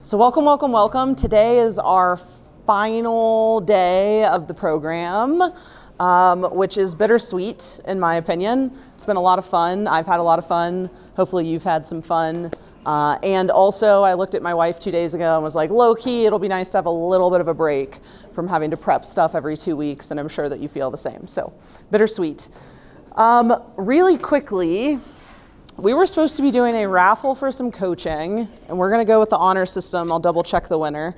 So welcome, welcome, welcome. Today is our final day of the program, which is bittersweet in my opinion. It's been a lot of fun. I've had a lot of fun. Hopefully you've had some fun. And also I looked at my wife 2 days ago and was like, low key, it'll be nice to have a little bit of a break from having to prep stuff every 2 weeks. And I'm sure that you feel the same. So bittersweet. Really quickly, we were supposed to be doing a raffle for some coaching, and we're going to go with the honor system. I'll double check the winner.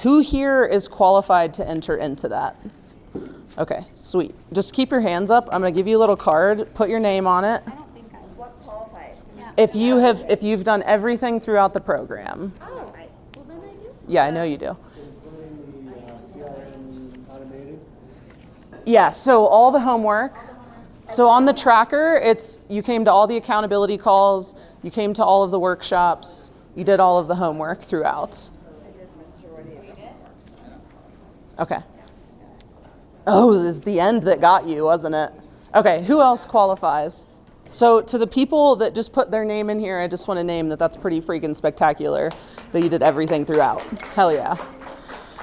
Who here is qualified to enter into that? Okay, sweet. Just keep your hands up. I'm going to give you a little card. Put your name on it. I don't think I'm. What qualifies? Yeah. If you've done everything throughout the program. Oh, right. Well, then I do. Yeah, I know you do. CRM automated? Yeah, so all the homework. So on the tracker, you came to all the accountability calls, you came to all of the workshops, you did all of the homework throughout. I did majority of the homework. Okay. Oh, this is the end that got you, wasn't it? Okay, who else qualifies? So to the people that just put their name in here, I just want to name that's pretty freaking spectacular that you did everything throughout. Hell yeah.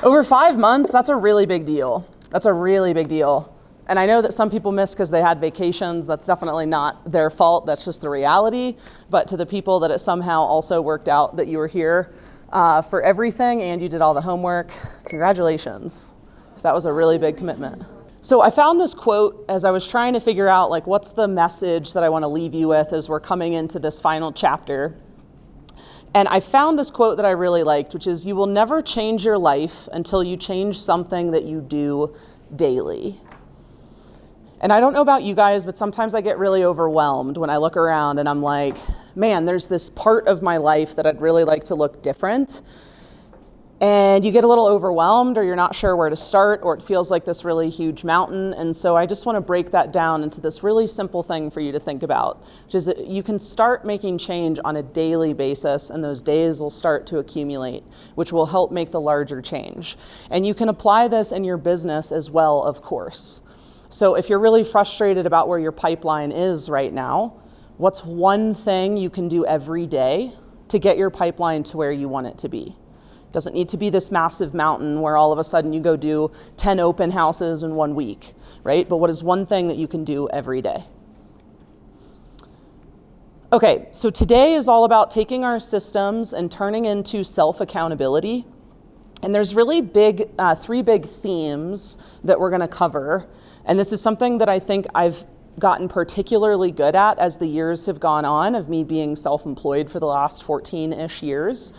Over 5 months, that's a really big deal. That's a really big deal. And I know that some people miss because they had vacations. That's definitely not their fault. That's just the reality. But to the people that it somehow also worked out that you were here for everything and you did all the homework, congratulations. So that was a really big commitment. So I found this quote as I was trying to figure out what's the message that I want to leave you with as we're coming into this final chapter. And I found this quote that I really liked, which is, you will never change your life until you change something that you do daily. And I don't know about you guys, but sometimes I get really overwhelmed when I look around and I'm like, man, there's this part of my life that I'd really like to look different. And you get a little overwhelmed, or you're not sure where to start, or it feels like this really huge mountain. And so I just want to break that down into this really simple thing for you to think about, which is that you can start making change on a daily basis, and those days will start to accumulate, which will help make the larger change. And you can apply this in your business as well, of course. So if you're really frustrated about where your pipeline is right now, what's one thing you can do every day to get your pipeline to where you want it to be? It doesn't need to be this massive mountain where all of a sudden you go do 10 open houses in 1 week, right? But what is one thing that you can do every day? Okay, so today is all about taking our systems and turning into self-accountability. And there's really three big themes that we're going to cover. And this is something that I think I've gotten particularly good at as the years have gone on of me being self-employed for the last 14-ish years,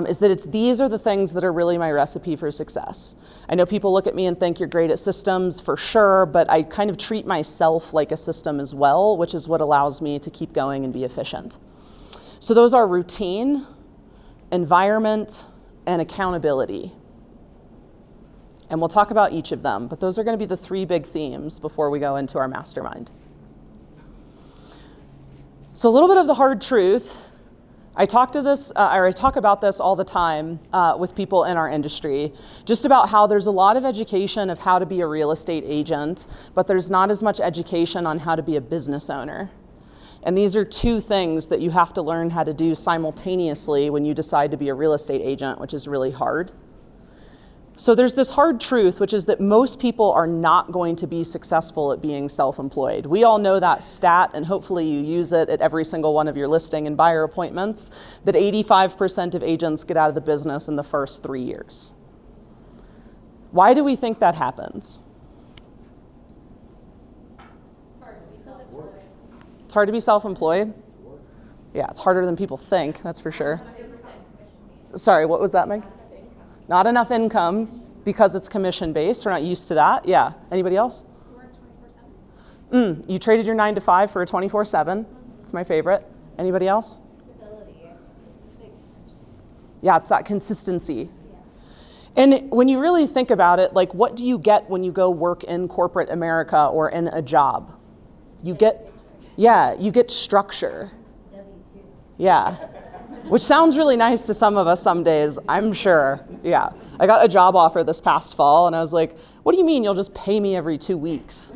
is that these are the things that are really my recipe for success. I know people look at me and think you're great at systems for sure, but I kind of treat myself like a system as well, which is what allows me to keep going and be efficient. So those are routine, environment, and accountability. And we'll talk about each of them, but those are going to be the three big themes before we go into our mastermind. So a little bit of the hard truth. I talk about this all the time with people in our industry, just about how there's a lot of education of how to be a real estate agent, but there's not as much education on how to be a business owner. And these are two things that you have to learn how to do simultaneously when you decide to be a real estate agent, which is really hard. So there's this hard truth, which is that most people are not going to be successful at being self-employed. We all know that stat, and hopefully you use it at every single one of your listing and buyer appointments, that 85% of agents get out of the business in the first 3 years. Why do we think that happens? It's hard to be self-employed? Yeah, it's harder than people think, that's for sure. Sorry, what was that, Meg? Not enough income because it's commission-based. We're not used to that. Yeah. Anybody else? You work 24/7. You traded your 9 to 5 for a 24/7. It's my favorite. Anybody else? Stability. Yeah, it's that consistency. Yeah. And when you really think about it, what do you get when you go work in corporate America or in a job? You get structure. W-2. Yeah. Which sounds really nice to some of us some days, I'm sure. Yeah. I got a job offer this past fall, and I was like, what do you mean you'll just pay me every 2 weeks?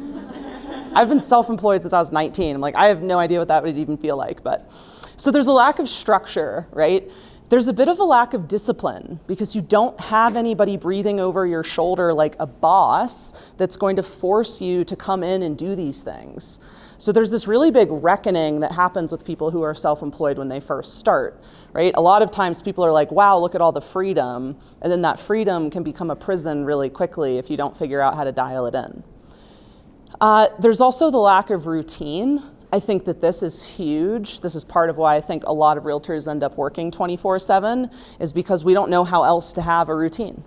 I've been self-employed since I was 19. I'm like, I have no idea what that would even feel like. But so there's a lack of structure, right? There's a bit of a lack of discipline because you don't have anybody breathing over your shoulder like a boss that's going to force you to come in and do these things. So there's this really big reckoning that happens with people who are self-employed when they first start, right? A lot of times people are like, wow, look at all the freedom. And then that freedom can become a prison really quickly if you don't figure out how to dial it in. There's also the lack of routine. I think that this is huge. This is part of why I think a lot of realtors end up working 24/7 is because we don't know how else to have a routine.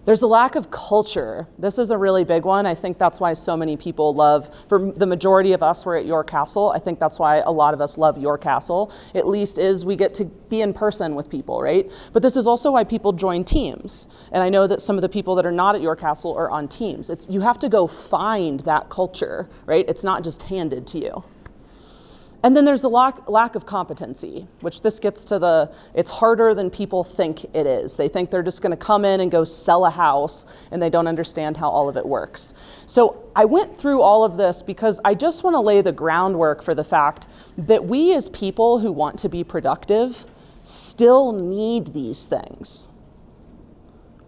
There's a lack of culture. This is a really big one. I think that's why so many people love, for the majority of us, we're at Your Castle. I think that's why a lot of us love Your Castle, at least is we get to be in person with people, right? But this is also why people join teams. And I know that some of the people that are not at Your Castle are on teams. You have to go find that culture, right? It's not just handed to you. And then there's a lack of competency, which this gets to it's harder than people think it is. They think they're just gonna come in and go sell a house and they don't understand how all of it works. So I went through all of this because I just wanna lay the groundwork for the fact that we as people who want to be productive still need these things.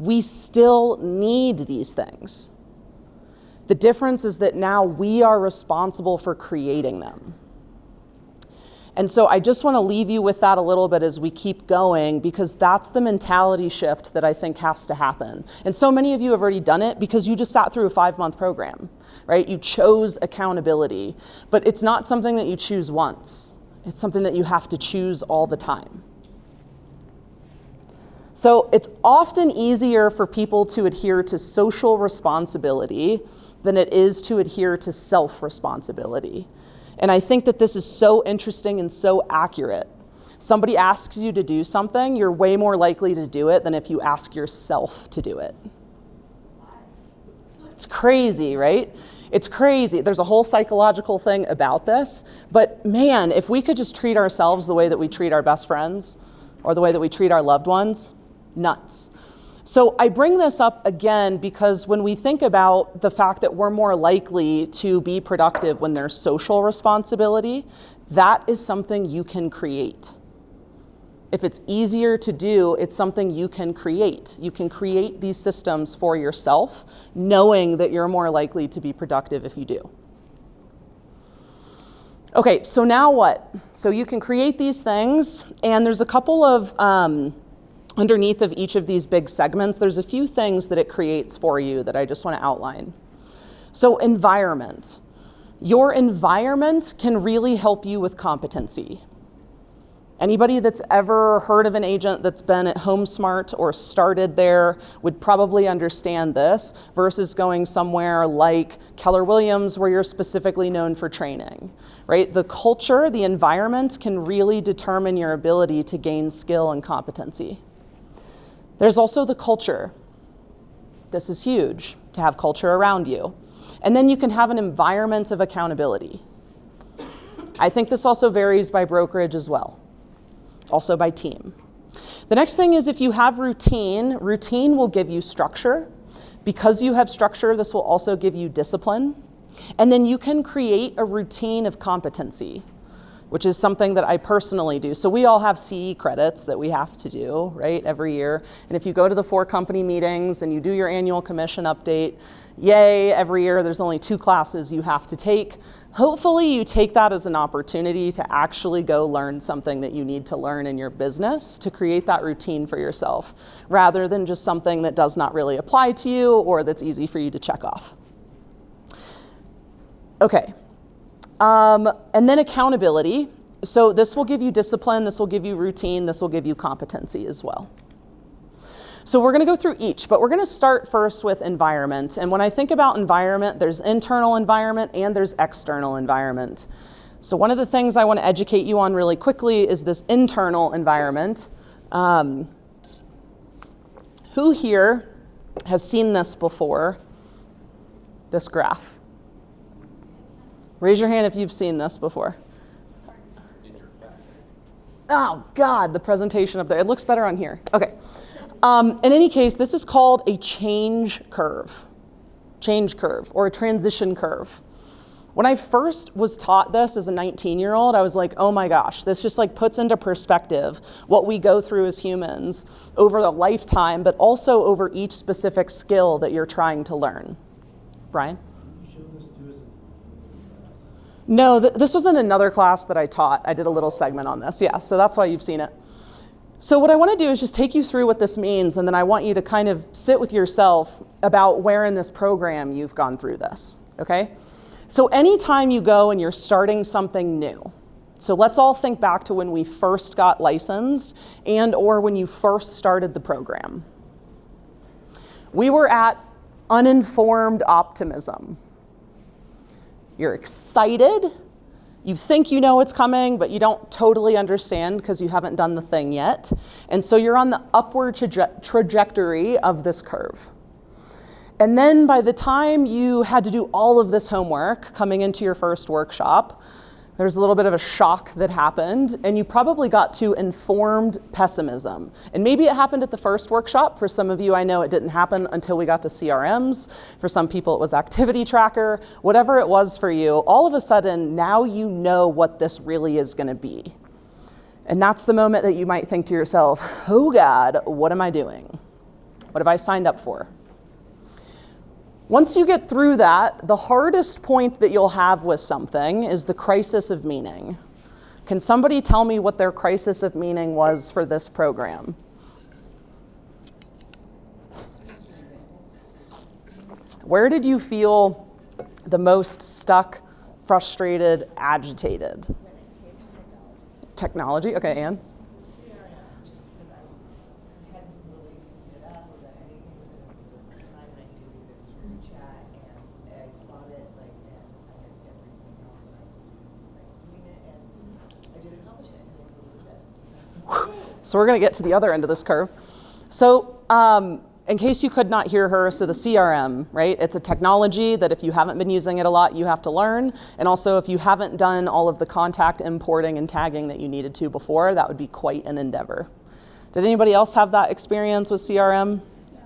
We still need these things. The difference is that now we are responsible for creating them. And so I just want to leave you with that a little bit as we keep going, because that's the mentality shift that I think has to happen. And so many of you have already done it because you just sat through a 5-month program, right? You chose accountability, but it's not something that you choose once. It's something that you have to choose all the time. So it's often easier for people to adhere to social responsibility than it is to adhere to self-responsibility. And I think that this is so interesting and so accurate. Somebody asks you to do something, you're way more likely to do it than if you ask yourself to do it. It's crazy, right? It's crazy. There's a whole psychological thing about this. But man, if we could just treat ourselves the way that we treat our best friends or the way that we treat our loved ones, nuts. So I bring this up again because when we think about the fact that we're more likely to be productive when there's social responsibility, that is something you can create. If it's easier to do, it's something you can create. You can create these systems for yourself, knowing that you're more likely to be productive if you do. Okay, so now what? So you can create these things, and there's a couple of underneath of each of these big segments, there's a few things that it creates for you that I just want to outline. So environment. Your environment can really help you with competency. Anybody that's ever heard of an agent that's been at HomeSmart or started there would probably understand this versus going somewhere like Keller Williams where you're specifically known for training, right? The culture, the environment can really determine your ability to gain skill and competency. There's also the culture. This is huge, to have culture around you. And then you can have an environment of accountability. I think this also varies by brokerage as well, also by team. The next thing is if you have routine will give you structure. Because you have structure, this will also give you discipline. And then you can create a routine of competency, which is something that I personally do. So we all have CE credits that we have to do, right, every year. And if you go to the 4 company meetings and you do your annual commission update, yay, every year there's only 2 classes you have to take. Hopefully you take that as an opportunity to actually go learn something that you need to learn in your business to create that routine for yourself, rather than just something that does not really apply to you or that's easy for you to check off. Okay. And then accountability. So this will give you discipline, this will give you routine, this will give you competency as well. So we're going to go through each, but we're going to start first with environment. And when I think about environment, there's internal environment and there's external environment. So one of the things I want to educate you on really quickly is this internal environment. Who here has seen this before, this graph? Raise your hand if you've seen this before. Oh God, the presentation up there. It looks better on here. Okay. In any case, this is called a change curve or a transition curve. When I first was taught this as a 19-year-old, I was like, oh my gosh, this just like puts into perspective what we go through as humans over a lifetime, but also over each specific skill that you're trying to learn. Brian? You showed this to us in class. No, this was in another class that I taught. I did a little segment on this. Yeah, so that's why you've seen it. So what I want to do is just take you through what this means, and then I want you to kind of sit with yourself about where in this program you've gone through this, okay? So anytime you go and you're starting something new, so let's all think back to when we first got licensed and or when you first started the program. We were at uninformed optimism. You're excited, you think you know what's coming, but you don't totally understand because you haven't done the thing yet. And so you're on the upward trajectory of this curve. And then by the time you had to do all of this homework coming into your first workshop, there's a little bit of a shock that happened, and you probably got to informed pessimism. And maybe it happened at the first workshop. For some of you, I know it didn't happen until we got to CRMs. For some people, it was activity tracker. Whatever it was for you, all of a sudden, now you know what this really is gonna be. And that's the moment that you might think to yourself, oh God, what am I doing? What have I signed up for? Once you get through that, the hardest point that you'll have with something is the crisis of meaning. Can somebody tell me what their crisis of meaning was for this program? Where did you feel the most stuck, frustrated, agitated? When it came to Technology? technology. Okay, Ann? CRM, just because I hadn't really picked it up or done anything with it at the time I did it through chat, and I thought it like, and I had everything else that I could do besides doing it, and I did accomplish it, and I really did. So. So we're going to get to the other end of this curve. So in case you could not hear her, so the CRM, right? It's a technology that if you haven't been using it a lot, you have to learn. And also if you haven't done all of the contact importing and tagging that you needed to before, that would be quite an endeavor. Did anybody else have that experience with CRM? No.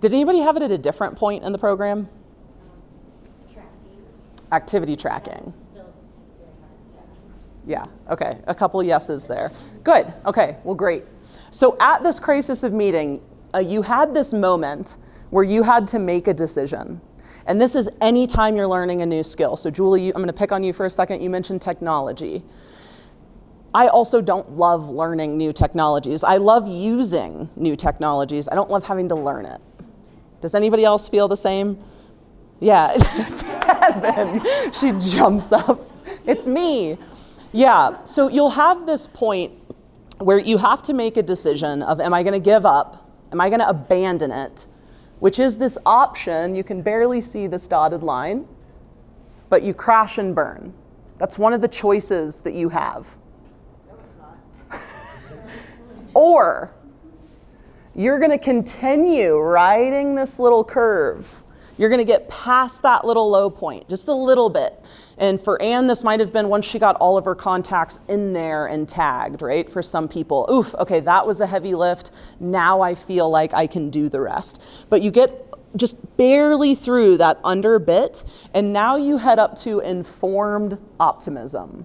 Did anybody have it at a different point in the program? Tracking. Activity tracking. Still very hard, yeah. Yeah, okay, a couple yeses there. Good, okay, well great. So at this crisis of meeting, you had this moment where you had to make a decision. And this is any time you're learning a new skill. So Julie, I'm gonna pick on you for a second. You mentioned technology. I also don't love learning new technologies. I love using new technologies. I don't love having to learn it. Does anybody else feel the same? Yeah, Devin, she jumps up. It's me. Yeah, so you'll have this point where you have to make a decision of, am I gonna give up? Am I gonna abandon it? Which is this option, you can barely see this dotted line, but you crash and burn. That's one of the choices that you have. No, it's not. Or you're gonna continue riding this little curve. You're gonna get past that little low point, just a little bit. And for Anne, this might have been once she got all of her contacts in there and tagged, right? For some people, oof, okay, that was a heavy lift. Now I feel like I can do the rest. But you get just barely through that under bit, and now you head up to informed optimism.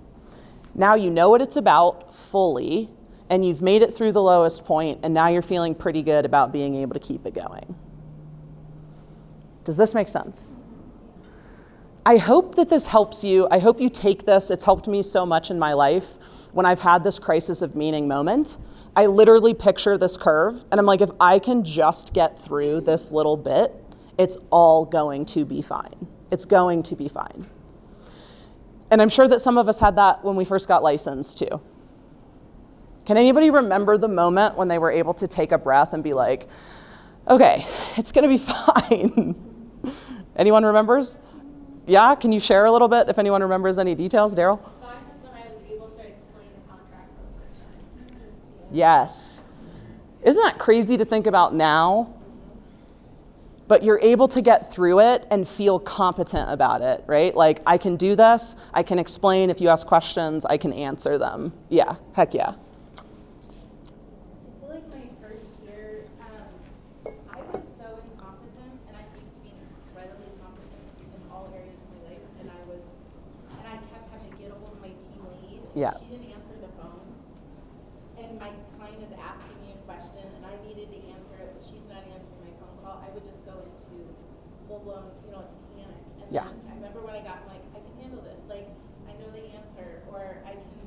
Now you know what it's about fully, and you've made it through the lowest point, and now you're feeling pretty good about being able to keep it going. Does this make sense? I hope that this helps you. I hope you take this. It's helped me so much in my life when I've had this crisis of meaning moment. I literally picture this curve, and I'm like, if I can just get through this little bit, it's all going to be fine. It's going to be fine. And I'm sure that some of us had that when we first got licensed too. Can anybody remember the moment when they were able to take a breath and be like, okay, it's gonna be fine? Anyone remembers? Yeah, can you share a little bit if anyone remembers any details? Daryl? Mine was when I was able to explain the contract for the first time. Yes. Isn't that crazy to think about now? But you're able to get through it and feel competent about it, right? Like, I can do this, I can explain. If you ask questions, I can answer them. Yeah, heck yeah. I feel like my first year, I was so incompetent, and I used to be incredibly incompetent in all areas of my life, and I was Yeah. She didn't answer the phone. And my client is asking me a question and I needed to answer it, but she's not answering my phone call. I would just go into full-blown, panic. And Yeah. then I remember when I got like, I can handle this. Like, I know the answer, or I can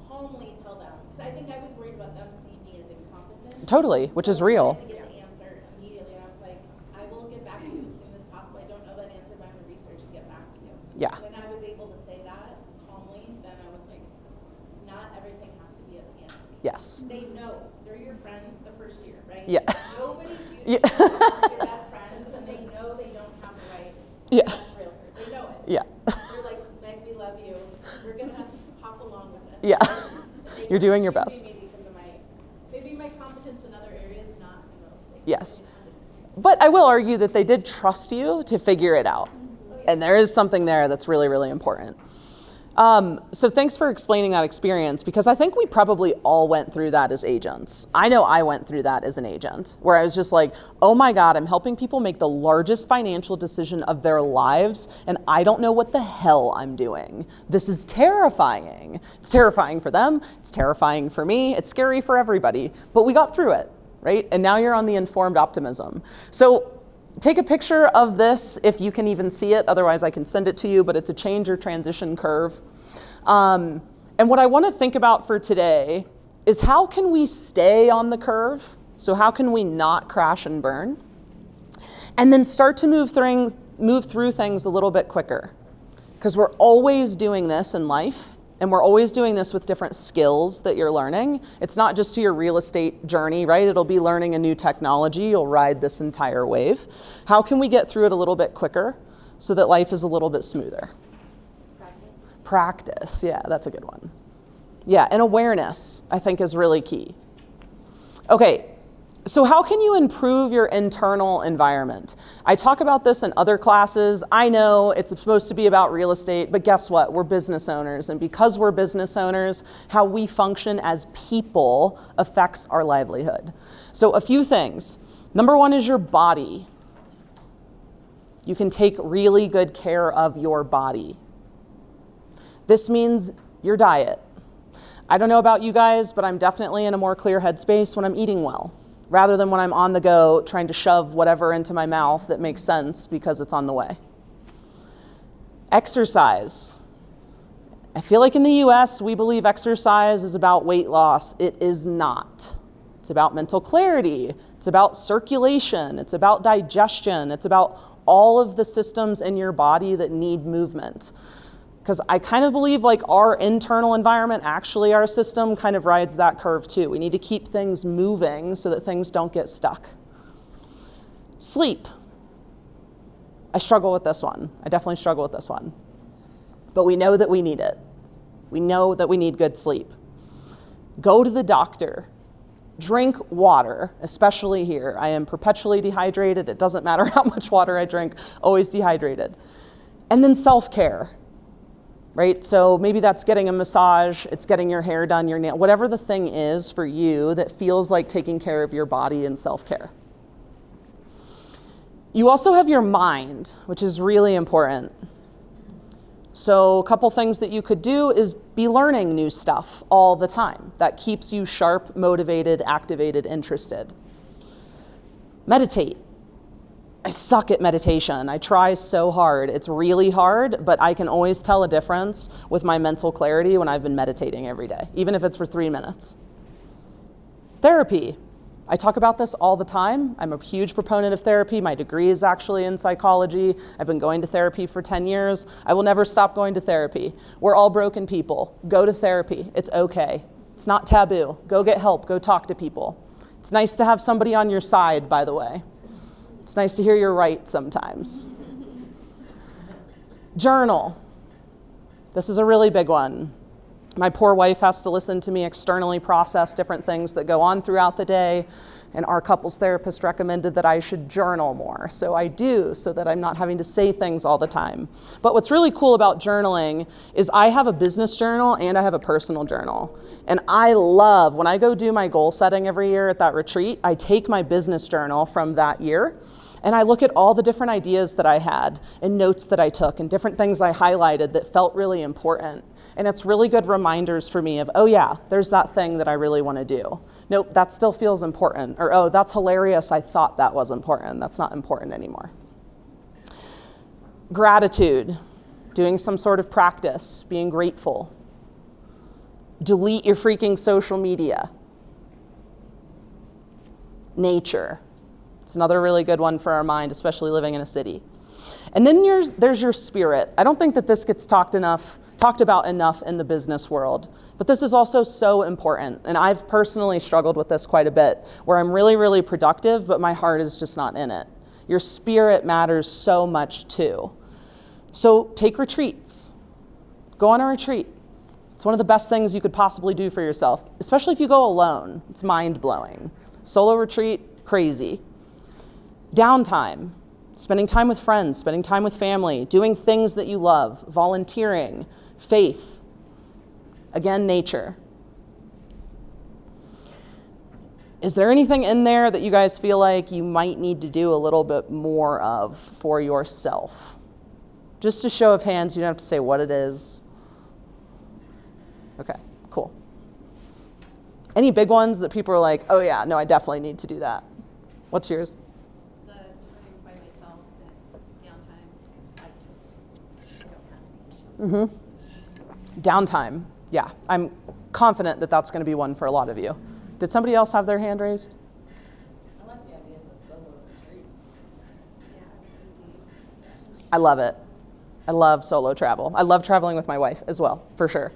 calmly tell them. Because I think I was worried about them seeing me as incompetent. Totally, which is So real. I had to get the answer immediately. And I was like, I will get back to you as soon as possible. I don't know that answer, but I'm going to research and get back to you. Yeah. When I was able to say that calmly, then I was like, not everything has to be at the end. Yes. They know. They're your friends the first year, right? Yeah. Nobody's Yeah. your best friends, and they know they don't have the right Yeah. best realtor. They know it. Yeah. They're like, Meg, we love you. We're going to hop along with this. Yeah. But they You're doing your choosing best. me because of maybe my competence in other areas, not in real estate. Yes. But I will argue that they did trust you to figure it out. And there is something there that's really, really important. So thanks for explaining that experience, because I think we probably all went through that as agents. I know I went through that as an agent, where I was just like, oh my God, I'm helping people make the largest financial decision of their lives, and I don't know what the hell I'm doing. This is terrifying. It's terrifying for them. It's terrifying for me. It's scary for everybody. But we got through it, right? And now you're on the informed optimism. So take a picture of this if you can even see it. Otherwise, I can send it to you, but it's a change or transition curve. And what I want to think about for today is how can we stay on the curve? So how can we not crash and burn? And then start to move through things a little bit quicker. Because we're always doing this in life. And we're always doing this with different skills that you're learning. It's not just to your real estate journey, right? It'll be learning a new technology. You'll ride this entire wave. How can we get through it a little bit quicker so that life is a little bit smoother? Practice, yeah, that's a good one. Yeah, and awareness, I think, is really key. Okay, so how can you improve your internal environment? I talk about this in other classes. I know it's supposed to be about real estate, but guess what? We're business owners, and because we're business owners, how we function as people affects our livelihood. So a few things. Number one is your body. You can take really good care of your body. This means your diet. I don't know about you guys, but I'm definitely in a more clear headspace when I'm eating well, rather than when I'm on the go trying to shove whatever into my mouth that makes sense because it's on the way. Exercise. I feel like in the US, we believe exercise is about weight loss. It is not. It's about mental clarity. It's about circulation. It's about digestion. It's about all of the systems in your body that need movement. Because I kind of believe like our internal environment, actually our system kind of rides that curve too. We need to keep things moving so that things don't get stuck. Sleep. I struggle with this one. I definitely struggle with this one. But we know that we need it. We know that we need good sleep. Go to the doctor. Drink water, especially here. I am perpetually dehydrated. It doesn't matter how much water I drink, always dehydrated. And then self-care. Right? So maybe that's getting a massage, it's getting your hair done, your nail, whatever the thing is for you that feels like taking care of your body and self-care. You also have your mind, which is really important. So a couple things that you could do is be learning new stuff all the time. That keeps you sharp, motivated, activated, interested. Meditate. I suck at meditation. I try so hard. It's really hard, but I can always tell a difference with my mental clarity when I've been meditating every day, even if it's for 3 minutes. Therapy. I talk about this all the time. I'm a huge proponent of therapy. My degree is actually in psychology. I've been going to therapy for 10 years. I will never stop going to therapy. We're all broken people. Go to therapy. It's okay. It's not taboo. Go get help. Go talk to people. It's nice to have somebody on your side, by the way. It's nice to hear you're right sometimes. Journal. This is a really big one. My poor wife has to listen to me externally process different things that go on throughout the day, and our couples therapist recommended that I should journal more. So I do, so that I'm not having to say things all the time. But what's really cool about journaling is I have a business journal and I have a personal journal. And I love, when I go do my goal setting every year at that retreat, I take my business journal from that year And I look at all the different ideas that I had and notes that I took and different things I highlighted that felt really important. And it's really good reminders for me of, oh yeah, there's that thing that I really want to do. Nope, that still feels important. Or, oh, that's hilarious, I thought that was important. That's not important anymore. Gratitude, doing some sort of practice, being grateful. Delete your freaking social media. Nature. It's another really good one for our mind, especially living in a city. And then there's your spirit. I don't think that this gets talked about enough in the business world, but this is also so important. And I've personally struggled with this quite a bit, where I'm really, really productive, but my heart is just not in it. Your spirit matters so much too. So take retreats. Go on a retreat. It's one of the best things you could possibly do for yourself, especially if you go alone. It's mind-blowing. Solo retreat, crazy. Downtime, spending time with friends, spending time with family, doing things that you love, volunteering, faith. Again, nature. Is there anything in there that you guys feel like you might need to do a little bit more of for yourself? Just a show of hands, you don't have to say what it is. Okay, cool. Any big ones that people are like, oh yeah, no, I definitely need to do that? What's yours? The time by myself and downtime, because I don't have any. Downtime. Yeah, I'm confident that that's going to be one for a lot of you. Did somebody else have their hand raised? I like the idea of the solo retreat. I love it. I love solo travel. I love traveling with my wife as well, for sure.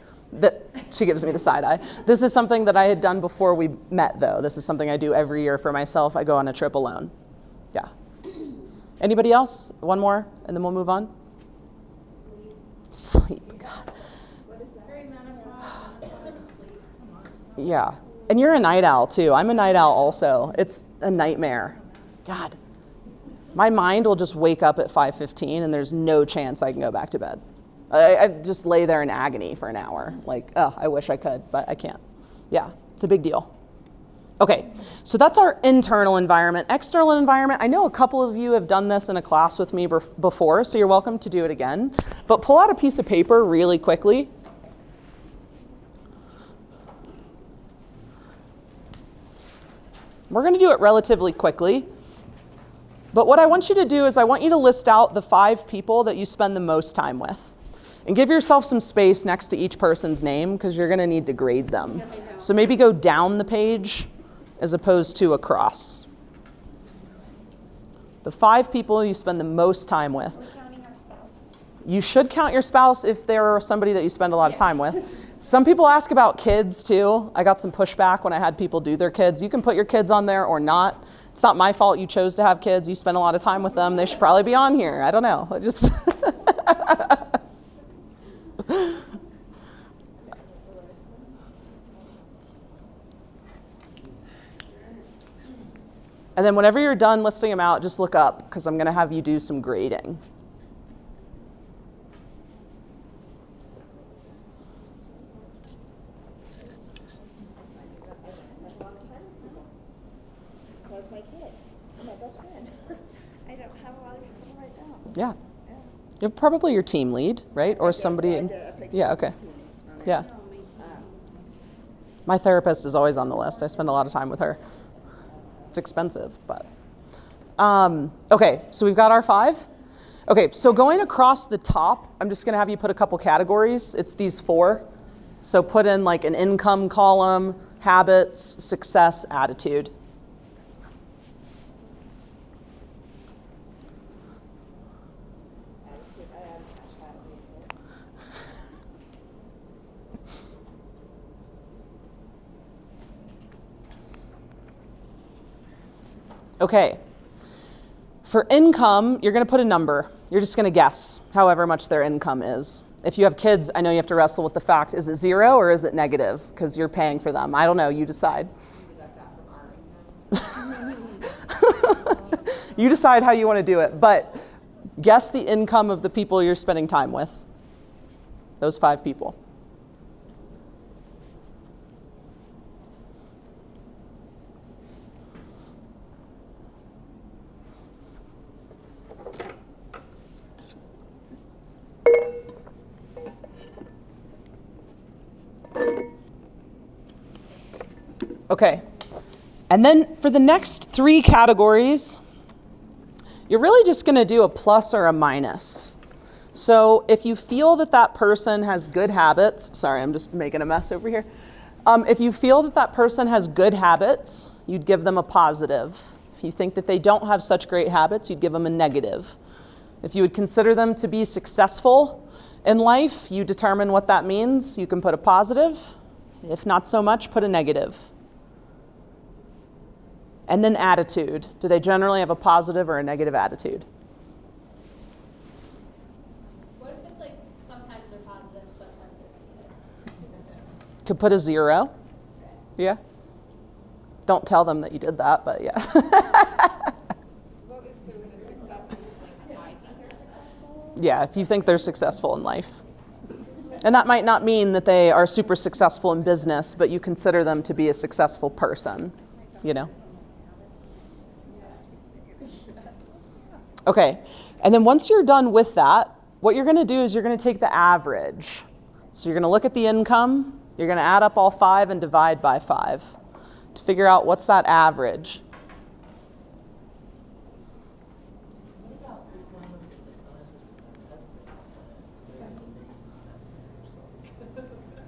She gives me the side eye. This is something that I had done before we met, though. This is something I do every year for myself. I go on a trip alone. Yeah. Anybody else? One more, and then we'll move on. Sleep. God. Yeah. And you're a night owl, too. I'm a night owl also. It's a nightmare. God. My mind will just wake up at 5:15, and there's no chance I can go back to bed. I just lay there in agony for an hour. Like, oh, I wish I could, but I can't. Yeah, it's a big deal. Okay, so that's our internal environment. External environment, I know a couple of you have done this in a class with me before, so you're welcome to do it again. But pull out a piece of paper really quickly. We're going to do it relatively quickly. But what I want you to do is I want you to list out the 5 people that you spend the most time with. And give yourself some space next to each person's name, because you're going to need to grade them. So maybe go down the page as opposed to across. The 5 people you spend the most time with. We're counting our spouse. You should count your spouse if they're somebody that you spend a lot of time with. Some people ask about kids too. I got some pushback when I had people do their kids. You can put your kids on there or not. It's not my fault you chose to have kids. You spend a lot of time with them. They should probably be on here. I don't know. Just And then whenever you're done listing them out, just look up, because I'm going to have you do some grading. I spend a lot of time with people. So it's my kid, and my best friend. I don't have a lot of people to write down. Yeah. Yeah. You're probably your team lead, right? Or Okay, somebody. I think Yeah, it's okay. the team on it. Yeah. My therapist is always on the list. I spend a lot of time with her. It's expensive, but. Okay, so we've got our 5. Okay, so going across the top, I'm just going to have you put a couple categories. It's these 4. So put in like an income column, habits, success, attitude. Attitude, I add attitude. Okay. For income, you're going to put a number. You're just going to guess however much their income is. If you have kids, I know you have to wrestle with the fact, is it 0 or is it negative? Because you're paying for them. I don't know. You decide. You decide how you want to do it. But guess the income of the people you're spending time with. Those 5 people. Okay. And then for the next 3 categories, you're really just going to do a plus or a minus. So if you feel that that person has good habits, sorry, I'm just making a mess over here. If you feel that that person has good habits, you'd give them a positive. If you think that they don't have such great habits, you'd give them a negative. If you would consider them to be successful in life, you determine what that means. You can put a positive. If not so much, put a negative. And then attitude. Do they generally have a positive or a negative attitude? What if it's like sometimes they're positive, sometimes they're negative? Could put a 0. Yeah. Don't tell them that you did that, but yeah. What was the successful, like, I think they're successful? Yeah, if you think they're successful in life. And that might not mean that they are super successful in business, but you consider them to be a successful person, you know? Okay, and then once you're done with that, what you're gonna do is you're gonna take the average. So you're gonna look at the income, you're gonna add up all 5 and divide by 5 to figure out what's that average.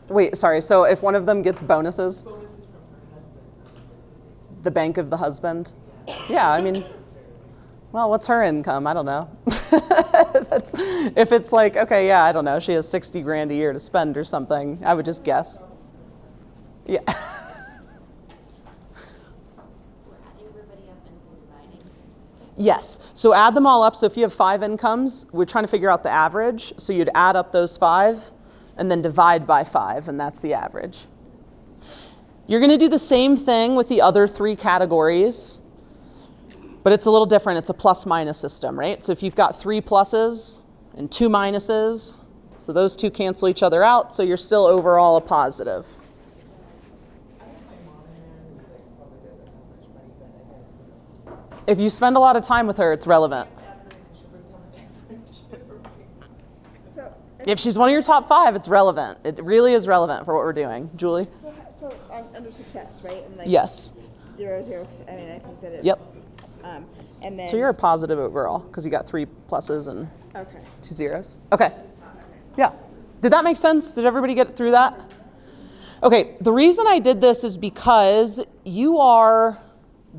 Wait, sorry, so if one of them gets bonuses? Bonuses from her husband. The bank of the husband? Yeah, I mean, well, what's her income? I don't know. If it's like, okay, yeah, I don't know, she has 60 grand a year to spend or something, I would just guess. Yeah. We're adding everybody up and then dividing. Yes, so add them all up. So if you have 5 incomes, we're trying to figure out the average. So you'd add up those 5 and then divide by 5, and that's the average. You're gonna do the same thing with the other 3 categories, but it's a little different. It's a plus-minus system, right? So if you've got 3 pluses and 2 minuses, so those 2 cancel each other out, so you're still overall a positive. I have my mom in there who like probably doesn't have much money, but again, If you spend a lot of time with her, it's relevant. average should become an average for me. So, If she's one of your top 5, it's relevant. It really is relevant for what we're doing. Julie? so under success, right? And like Yes. 0, 0. I mean, I think that it's. Yep. And then. So you're a positive overall because you got 3 pluses and Okay. 2 zeros. Okay. Yeah. Did that make sense? Did everybody get through that? Okay. The reason I did this is because you are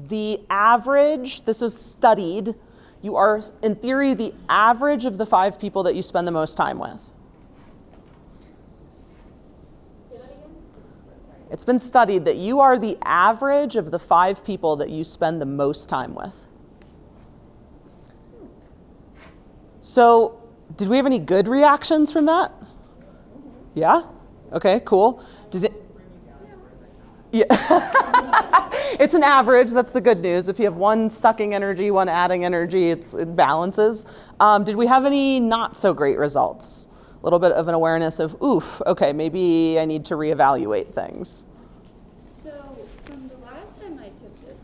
the average. This was studied. You are, in theory, the average of the 5 people that you spend the most time with. Say that again? It's been studied that you are the average of the 5 people that you spend the most time with. So, did we have any good reactions from that? Yeah? Okay, cool. Did it? Yeah. It's an average, that's the good news. If you have one sucking energy, one adding energy, it balances. Did we have any not so great results? A little bit of an awareness of, oof, okay, maybe I need to reevaluate things. So from the last time I took this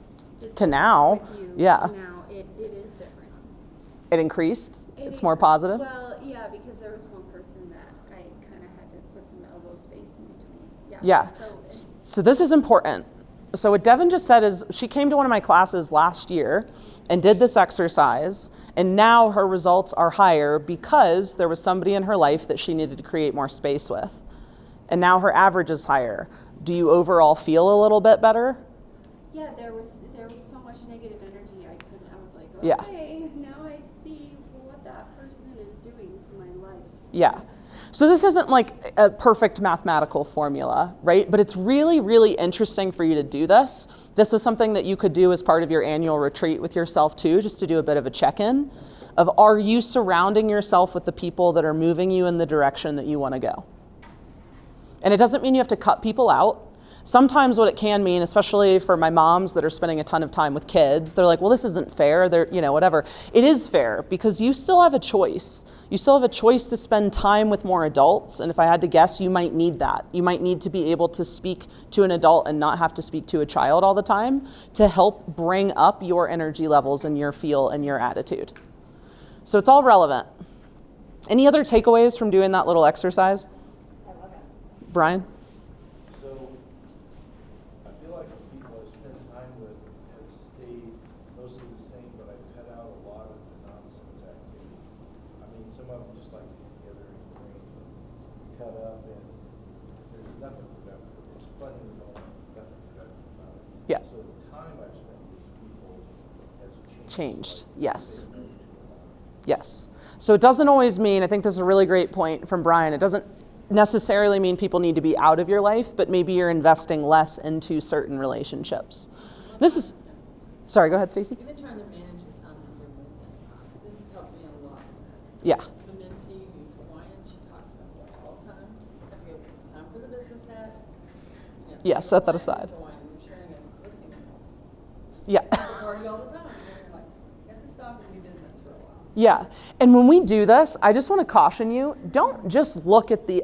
To now, with you, yeah. to now, it is different. It increased? It's It- more positive? Well, yeah, because there was one person that I kind of had to put some elbow space in between. Yeah. So it's, So this is important. So what Devin just said is she came to one of my classes last year and did this exercise, and now her results are higher because there was somebody in her life that she needed to create more space with. And now her average is higher. Do you overall feel a little bit better? yeah, there was so much negative energy. I was like, Yeah. okay, now I see what that person is doing to my life. Yeah. So this isn't like a perfect mathematical formula, right? But it's really, really interesting for you to do this. This is something that you could do as part of your annual retreat with yourself too, just to do a bit of a check-in of, are you surrounding yourself with the people that are moving you in the direction that you want to go? And it doesn't mean you have to cut people out. Sometimes what it can mean, especially for my moms that are spending a ton of time with kids, they're like, well, this isn't fair. They're, whatever. It is fair because you still have a choice. You still have a choice to spend time with more adults. And if I had to guess, you might need that. You might need to be able to speak to an adult and not have to speak to a child all the time to help bring up your energy levels and your feel and your attitude. So it's all relevant. Any other takeaways from doing that little exercise? I love it. Brian? So, I feel like if some of them just like together and cut up, and there's nothing productive. It's funny, there's all nothing productive about it. Yeah. So the time I've spent with people has Changed, Like, yes. they know each other. Yes. So it doesn't always mean, I think this is a really great point from Brian, it doesn't necessarily mean people need to be out of your life, but maybe you're investing less into certain relationships. This is, sorry, go ahead, Stacey. Even trying to manage the time that you're moving. This has helped me a lot. Yeah. The mentee who's Hawaiian, she talks about Hawaii all the time. I feel it's time for the business hat. You know, Yeah, set that Hawaiian aside. is Hawaiian. We're sharing and listening to them. Yeah. Party all the time. And you're like, you have to stop and do business for a while. Yeah. And when we do this, I just want to caution you, don't just look at the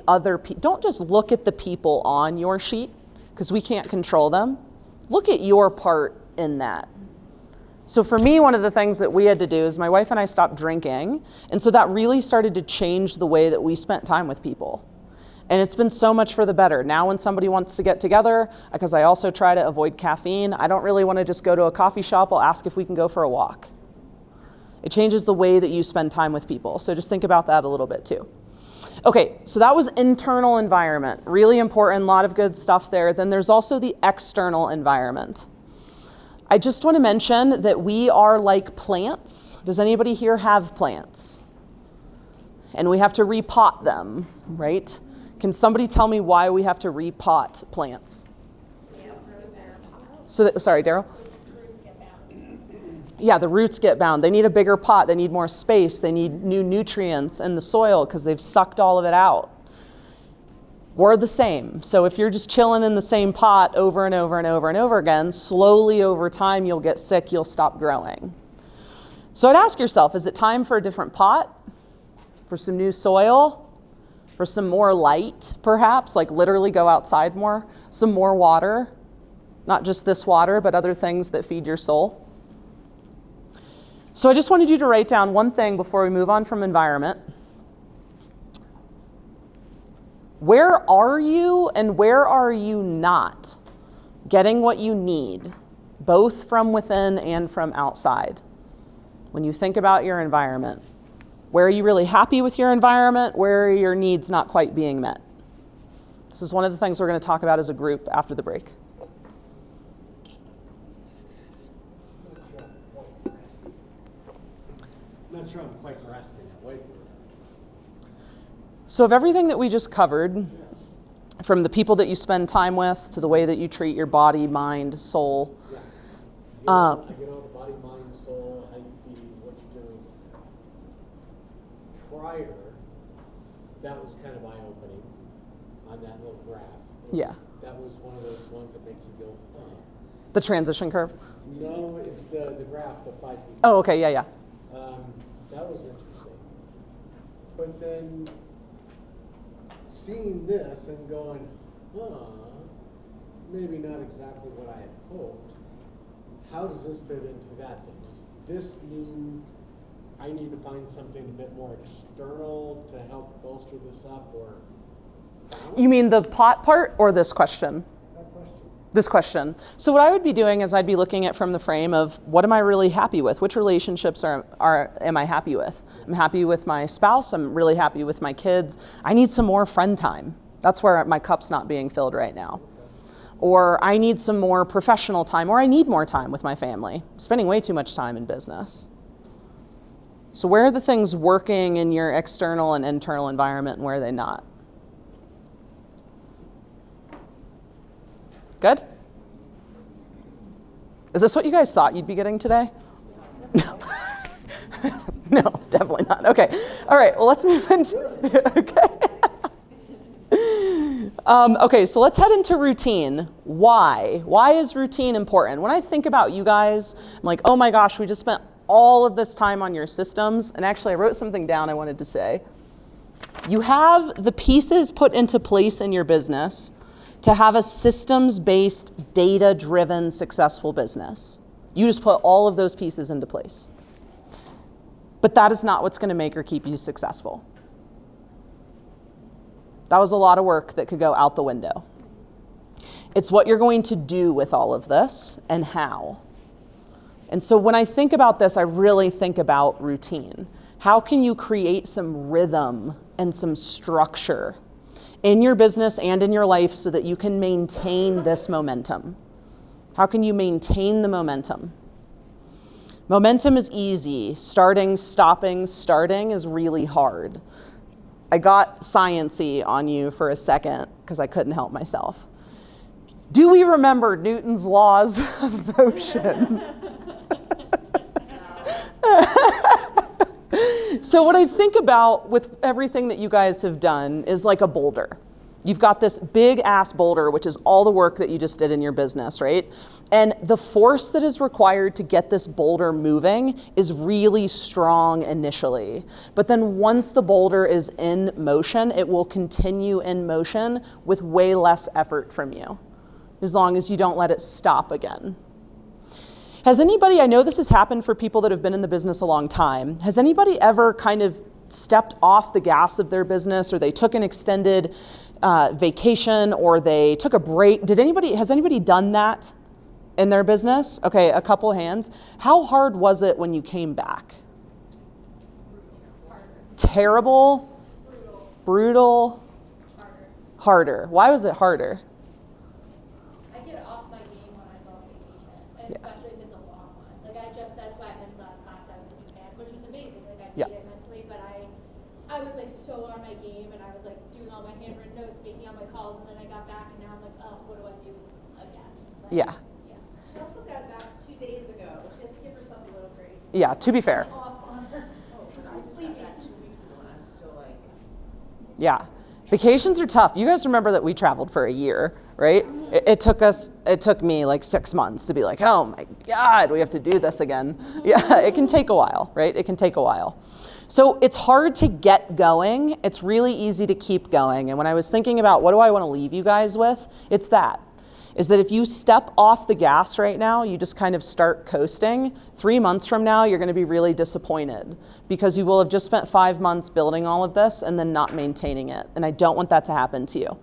don't just look at the people on your sheet, because we can't control them. Look at your part in that. So for me, one of the things that we had to do is my wife and I stopped drinking. And so that really started to change the way that we spent time with people. And it's been so much for the better. Now when somebody wants to get together, because I also try to avoid caffeine, I don't really want to just go to a coffee shop. I'll ask if we can go for a walk. It changes the way that you spend time with people. So just think about that a little bit too. Okay, so that was internal environment. Really important, a lot of good stuff there. Then there's also the external environment. I just want to mention that we are like plants. Does anybody here have plants? And we have to repot them, right? Can somebody tell me why we have to repot plants? So that, sorry, Daryl? Yeah, the roots get bound. They need a bigger pot. They need more space. They need new nutrients in the soil because they've sucked all of it out. We're the same. So if you're just chilling in the same pot over and over and over and over again, slowly over time you'll get sick, you'll stop growing. So I'd ask yourself, is it time for a different pot? For some new soil? For some more light, perhaps? Like literally go outside more? Some more water? Not just this water, but other things that feed your soul? So I just wanted you to write down one thing before we move on from environment. Where are you and where are you not getting what you need, both from within and from outside? When you think about your environment, where are you really happy with your environment? Where are your needs not quite being met? This is one of the things we're going to talk about as a group after the break. Not sure I'm quite grasping that way. So of everything that we just covered, from the people that you spend time with to the way that you treat your body, mind, soul. Yeah. I get all the body, mind, soul, how you feed, what you're doing. Prior, that was kind of eye-opening on that little graph. Yeah. That was one of those ones that makes you go, huh. The transition curve. No, it's the graph, the 5 feet. Oh, okay, yeah. That was interesting. But then seeing this and going, maybe not exactly what I had hoped. How does this fit into that thing? Does this mean I need to find something a bit more external to help bolster this up, or balance? You mean the pot part or this question? That question. This question. So what I would be doing is I'd be looking at from the frame of what am I really happy with? Which relationships am I happy with? I'm happy with my spouse. I'm really happy with my kids. I need some more friend time. That's where my cup's not being filled right now. Or I need some more professional time, or I need more time with my family. I'm spending way too much time in business. So where are the things working in your external and internal environment, and where are they not? Good? Is this what you guys thought you'd be getting today? No. No, definitely not. Okay. All right. Well, let's move into. Okay. Okay. So let's head into routine. Why? Why is routine important? When I think about you guys, I'm like, oh my gosh, we just spent all of this time on your systems. And actually, I wrote something down I wanted to say. You have the pieces put into place in your business to have a systems-based, data-driven, successful business. You just put all of those pieces into place. But that is not what's going to make or keep you successful. That was a lot of work that could go out the window. It's what you're going to do with all of this and how. And so when I think about this, I really think about routine. How can you create some rhythm and some structure in your business and in your life so that you can maintain this momentum? How can you maintain the momentum? Momentum is easy. Starting, stopping, starting is really hard. I got science-y on you for a second because I couldn't help myself. Do we remember Newton's laws of motion? So what I think about with everything that you guys have done is like a boulder. You've got this big ass boulder, which is all the work that you just did in your business, right? And the force that is required to get this boulder moving is really strong initially. But then once the boulder is in motion, it will continue in motion with way less effort from you, as long as you don't let it stop again. Has anybody, I know this has happened for people that have been in the business a long time, has anybody ever kind of stepped off the gas of their business, or they took an extended vacation, or they took a break? Has anybody done that in their business? Okay, a couple hands. How hard was it when you came back? Harder. Terrible? Brutal? Harder. Why was it harder? I get off my game when I go on vacation, Yeah. especially if it's a long one. Like that's why I missed last class. I was in Japan, which was amazing. Like I Yeah. did it mentally, but I was like so on my game, and I was like doing all my handwritten notes, making all my calls, and then I got back, and now I'm like, oh, what do I do again? Like, Yeah. Yeah. She also got back 2 days ago. She has to give herself a little grace. Yeah, to be fair. Off on her. Oh, but I just got back 2 weeks ago and I'm still like, Yeah. Vacations are tough. You guys remember that we traveled for a year, right? It took me like 6 months to be like, oh my God, we have to do this again. Yeah, it can take a while, right? It can take a while. So it's hard to get going. It's really easy to keep going. And when I was thinking about what do I want to leave you guys with, it's that. Is that if you step off the gas right now, you just kind of start coasting, 3 months from now, you're going to be really disappointed because you will have just spent 5 months building all of this and then not maintaining it. And I don't want that to happen to you.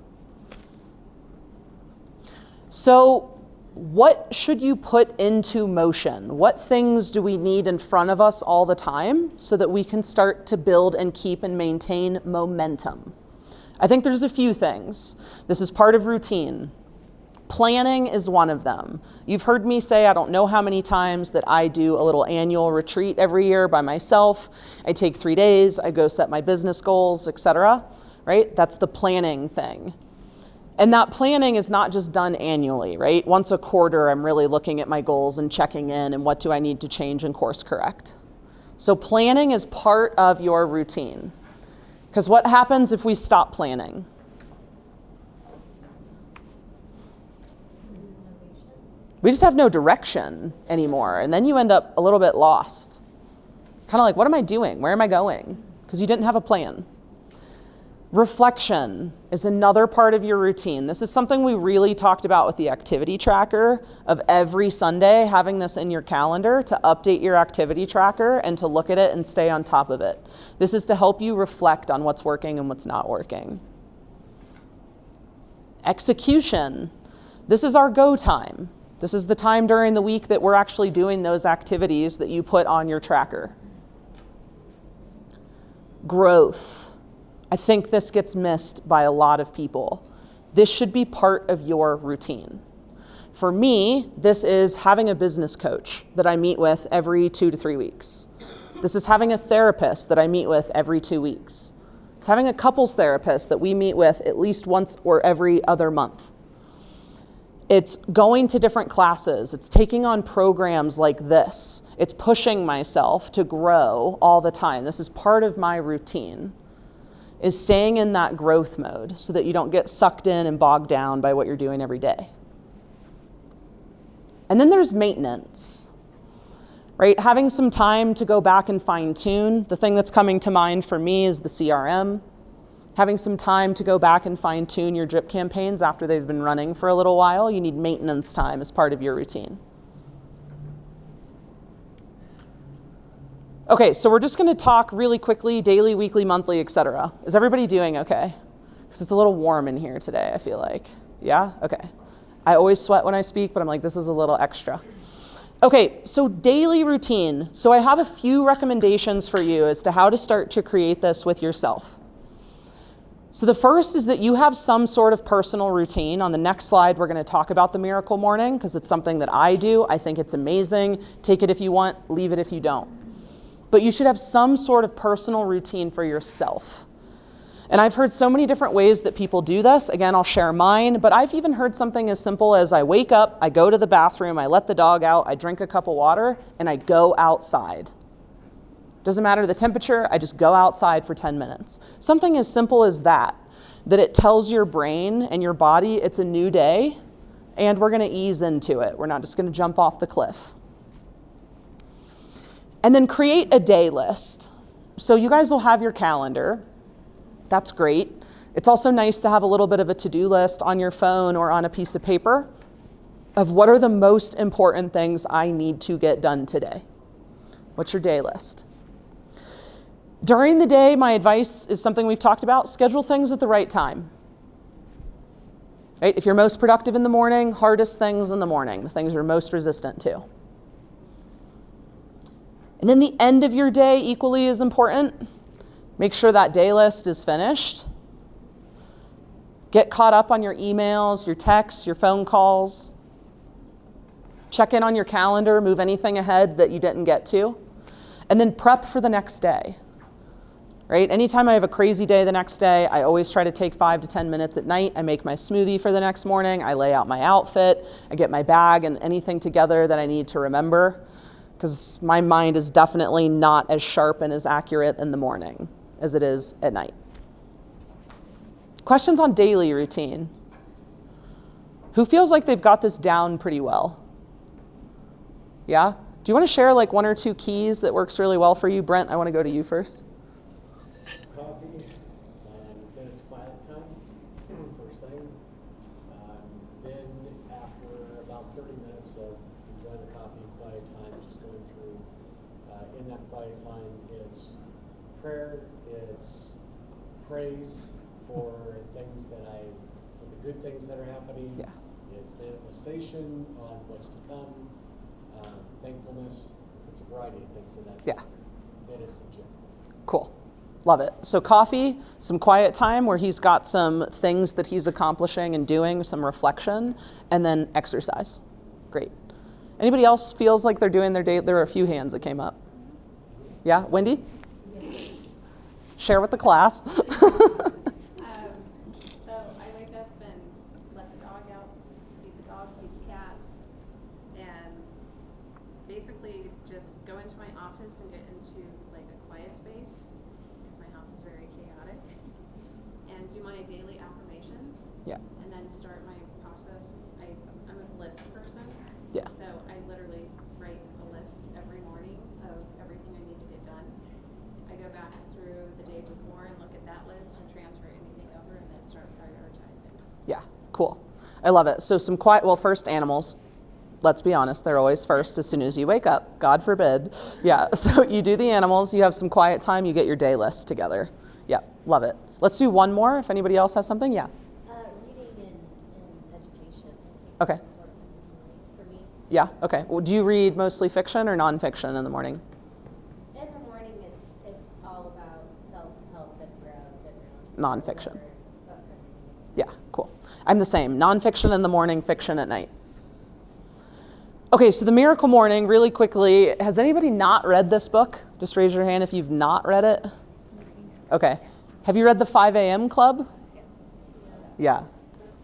So what should you put into motion? What things do we need in front of us all the time so that we can start to build and keep and maintain momentum? I think there's a few things. This is part of routine. Planning is one of them. You've heard me say, I don't know how many times, that I do a little annual retreat every year by myself. I take 3 days, I go set my business goals, etc. Right? That's the planning thing. And that planning is not just done annually, right? Once a quarter, I'm really looking at my goals and checking in and what do I need to change and course correct. So planning is part of your routine. Because what happens if we stop planning? We just have no direction anymore. And then you end up a little bit lost. Kind of like, what am I doing? Where am I going? Because you didn't have a plan. Reflection is another part of your routine. This is something we really talked about with the activity tracker, of every Sunday having this in your calendar to update your activity tracker and to look at it and stay on top of it. This is to help you reflect on what's working and what's not working. Execution. This is our go time. This is the time during the week that we're actually doing those activities that you put on your tracker. Growth. I think this gets missed by a lot of people. This should be part of your routine. For me, this is having a business coach that I meet with every 2 to 3 weeks. This is having a therapist that I meet with every 2 weeks. It's having a couples therapist that we meet with at least once or every other month. It's going to different classes. It's taking on programs like this. It's pushing myself to grow all the time. This is part of my routine, is staying in that growth mode so that you don't get sucked in and bogged down by what you're doing every day. And then there's maintenance, right? Having some time to go back and fine tune. The thing that's coming to mind for me is the CRM. Having some time to go back and fine tune your drip campaigns after they've been running for a little while. You need maintenance time as part of your routine. Okay, so we're just gonna talk really quickly, daily, weekly, monthly, etc. Is everybody doing okay? Because it's a little warm in here today, I feel like. Yeah? Okay. I always sweat when I speak, but I'm like, this is a little extra. Okay, so daily routine. So I have a few recommendations for you as to how to start to create this with yourself. So the first is that you have some sort of personal routine. On the next slide, we're going to talk about the Miracle Morning because it's something that I do. I think it's amazing. Take it if you want, leave it if you don't. But you should have some sort of personal routine for yourself. And I've heard so many different ways that people do this. Again, I'll share mine, but I've even heard something as simple as I wake up, I go to the bathroom, I let the dog out, I drink a cup of water, and I go outside. Doesn't matter the temperature, I just go outside for 10 minutes. Something as simple as that it tells your brain and your body it's a new day, and we're gonna ease into it. We're not just gonna jump off the cliff. And then create a day list. So you guys will have your calendar. That's great. It's also nice to have a little bit of a to-do list on your phone or on a piece of paper of what are the most important things I need to get done today. What's your day list? During the day, my advice is something we've talked about. Schedule things at the right time. Right? If you're most productive in the morning, hardest things in the morning, the things you're most resistant to. And then the end of your day equally is important. Make sure that day list is finished. Get caught up on your emails, your texts, your phone calls. Check in on your calendar, move anything ahead that you didn't get to. And then prep for the next day. Right? Anytime I have a crazy day the next day, I always try to take 5 to 10 minutes at night. I make my smoothie for the next morning. I lay out my outfit. I get my bag and anything together that I need to remember. Because my mind is definitely not as sharp and as accurate in the morning as it is at night. Questions on daily routine? Who feels like they've got this down pretty well? Yeah? Do you want to share like 1 or 2 keys that works really well for you? Brent, I want to go to you first. Coffee, then it's quiet time, first thing. Then after about 30 minutes of enjoying the coffee, quiet time, just going through, in that quiet time, it's prayer, it's praise for things for the good things that are happening. Yeah. It's manifestation on what's to come, thankfulness. It's a variety of things in that. Yeah. Then it's the gym. Cool. Love it. So coffee, some quiet time where he's got some things that he's accomplishing and doing, some reflection, and then exercise. Great. Anybody else feels like they're doing their day? There were a few hands that came up. Yeah, Wendy? Share with the class. So I wake up and let the dog out, feed the dog, feed the cats, and basically just go into my office and get into like a quiet space because my house is very chaotic, and do my daily affirmations. Yeah. And then start my process. I'm a list person. Yeah. So I literally write a list every morning of everything I need to get done. I go back through the day before and look at that list and transfer anything over and then start prioritizing. Yeah, cool. I love it. So some quiet, well, first animals. Let's be honest, they're always first as soon as you wake up. God forbid. Yeah, so you do the animals, you have some quiet time, you get your day list together. Yeah, love it. Let's do one more if anybody else has something. Yeah. Reading and education. Okay. For me. Yeah, okay. Well, do you read mostly fiction or nonfiction in the morning? In the morning, it's all about self-help and growth and Nonfiction. Okay. Yeah, cool. I'm the same. Nonfiction in the morning, fiction at night. Okay, so the Miracle Morning, really quickly, has anybody not read this book? Just raise your hand if you've not read it. Okay. Have you read the 5 a.m. Club? Yeah.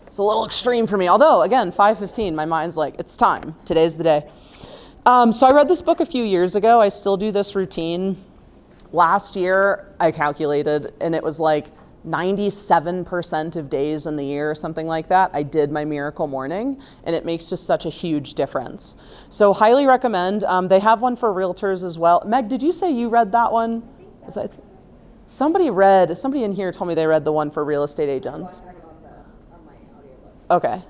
It's a little extreme for me. Although, again, 5:15, my mind's like, it's time. Today's the day. So I read this book a few years ago. I still do this routine. Last year, I calculated, and it was like 97% of days in the year or something like that, I did my Miracle Morning, and it makes just such a huge difference. So highly recommend. They have one for realtors as well. Meg, did you say you read that one? Was that, somebody in here told me they read the one for real estate agents. I have it on my audiobook. Okay.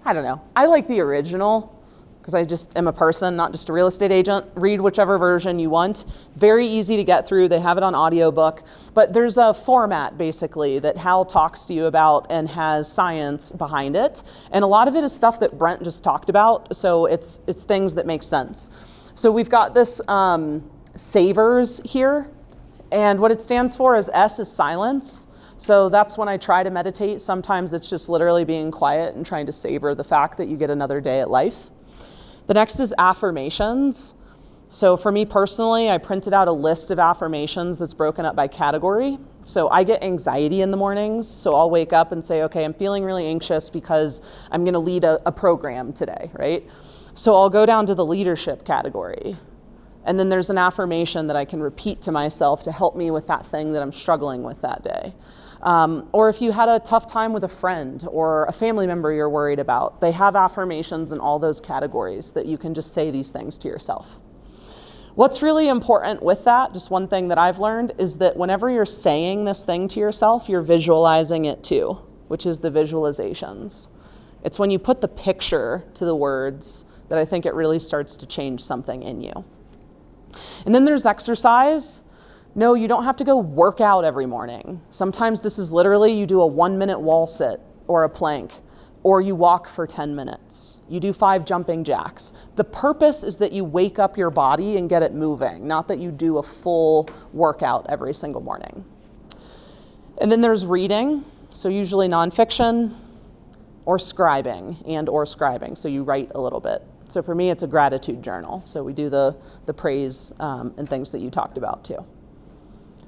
I don't know. I like the original because I just am a person, not just a real estate agent. Read whichever version you want. Very easy to get through. They have it on audiobook. But there's a format, basically, that Hal talks to you about and has science behind it. And a lot of it is stuff that Brent just talked about, so it's things that make sense. So we've got this SAVERS here, and what it stands for is S is silence. So that's when I try to meditate. Sometimes it's just literally being quiet and trying to savor the fact that you get another day at life. The next is affirmations. So for me personally, I printed out a list of affirmations that's broken up by category. So I get anxiety in the mornings, so I'll wake up and say, okay, I'm feeling really anxious because I'm gonna lead a program today, right? So I'll go down to the leadership category. And then there's an affirmation that I can repeat to myself to help me with that thing that I'm struggling with that day. Or if you had a tough time with a friend or a family member you're worried about, they have affirmations in all those categories that you can just say these things to yourself. What's really important with that, just one thing that I've learned, is that whenever you're saying this thing to yourself, you're visualizing it too, which is the visualizations. It's when you put the picture to the words that I think it really starts to change something in you. And then there's exercise. No, you don't have to go work out every morning. Sometimes this is literally you do a 1-minute wall sit or a plank, or you walk for 10 minutes. You do 5 jumping jacks. The purpose is that you wake up your body and get it moving, not that you do a full workout every single morning. And then there's reading, so usually nonfiction, or scribing, so you write a little bit. So for me, it's a gratitude journal. So we do the praise and things that you talked about too.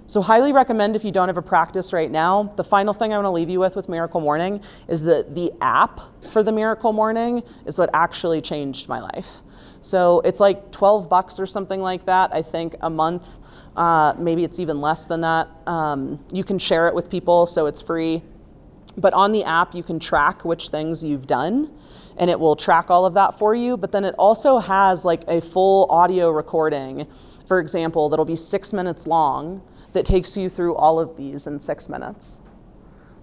So highly recommend if you don't have a practice right now. The final thing I want to leave you with Miracle Morning is that the app for the Miracle Morning is what actually changed my life. So it's like $12 or something like that, I think, a month. Maybe it's even less than that. You can share it with people, so it's free. But on the app, you can track which things you've done, and it will track all of that for you. But then it also has like a full audio recording, for example, that'll be 6 minutes long, that takes you through all of these in 6 minutes.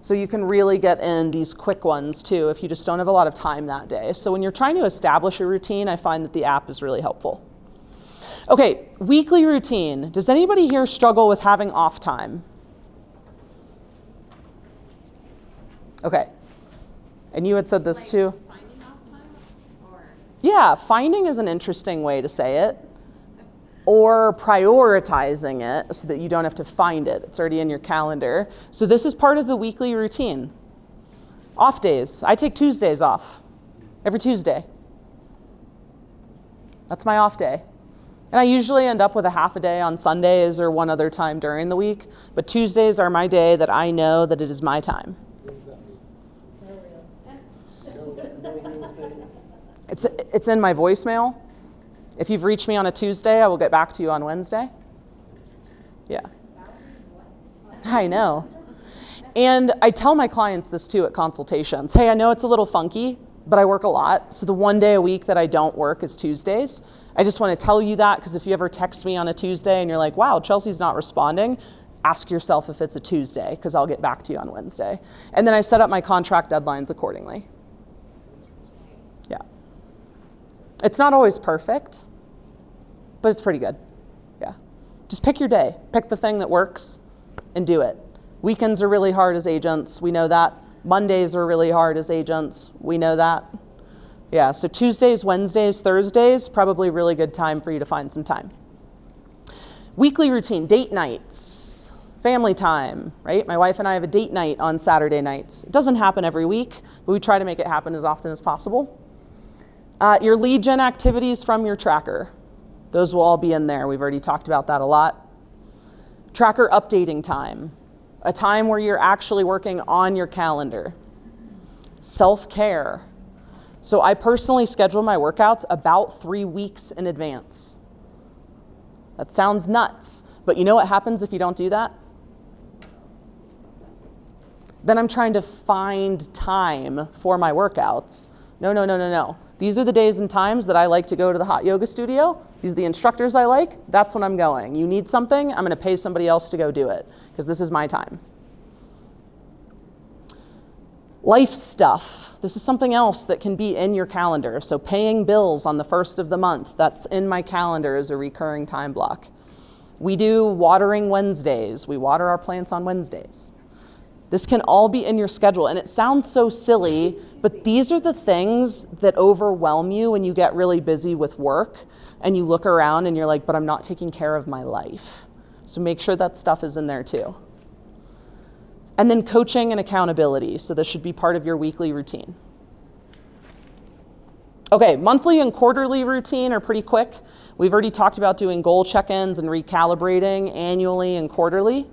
So you can really get in these quick ones too if you just don't have a lot of time that day. So when you're trying to establish a routine, I find that the app is really helpful. Okay, weekly routine. Does anybody here struggle with having off time? Okay, and you had said this too? Finding off time? Or? Yeah, finding is an interesting way to say it. Or prioritizing it so that you don't have to find it. It's already in your calendar. So this is part of the weekly routine. Off days. I take Tuesdays off. Every Tuesday. That's my off day. And I usually end up with a half a day on Sundays or one other time during the week. But Tuesdays are my day that I know that it is my time. What does that mean? No real estate? It's in my voicemail. If you've reached me on a Tuesday, I will get back to you on Wednesday. Yeah. I know. And I tell my clients this too at consultations. Hey, I know it's a little funky, but I work a lot. So the one day a week that I don't work is Tuesdays. I just want to tell you that because if you ever text me on a Tuesday and you're like, wow, Chelsea's not responding, ask yourself if it's a Tuesday because I'll get back to you on Wednesday. And then I set up my contract deadlines accordingly. Yeah. It's not always perfect, but it's pretty good. Yeah. Just pick your day. Pick the thing that works and do it. Weekends are really hard as agents. We know that. Mondays are really hard as agents. We know that. Yeah, so Tuesdays, Wednesdays, Thursdays, probably a really good time for you to find some time. Weekly routine, date nights, family time, right? My wife and I have a date night on Saturday nights. It doesn't happen every week, but we try to make it happen as often as possible. Your lead gen activities from your tracker. Those will all be in there. We've already talked about that a lot. Tracker updating time. A time where you're actually working on your calendar. Self-care. So I personally schedule my workouts about 3 weeks in advance. That sounds nuts, but you know what happens if you don't do that? Then I'm trying to find time for my workouts. No. These are the days and times that I like to go to the hot yoga studio. These are the instructors I like. That's when I'm going. You need something, I'm going to pay somebody else to go do it because this is my time. Life stuff. This is something else that can be in your calendar. So paying bills on the first of the month, that's in my calendar as a recurring time block. We do watering Wednesdays. We water our plants on Wednesdays. This can all be in your schedule. And it sounds so silly, but these are the things that overwhelm you when you get really busy with work and you look around and you're like, but I'm not taking care of my life. So make sure that stuff is in there too. And then coaching and accountability. So this should be part of your weekly routine. Okay, monthly and quarterly routine are pretty quick. We've already talked about doing goal check-ins and recalibrating annually and quarterly.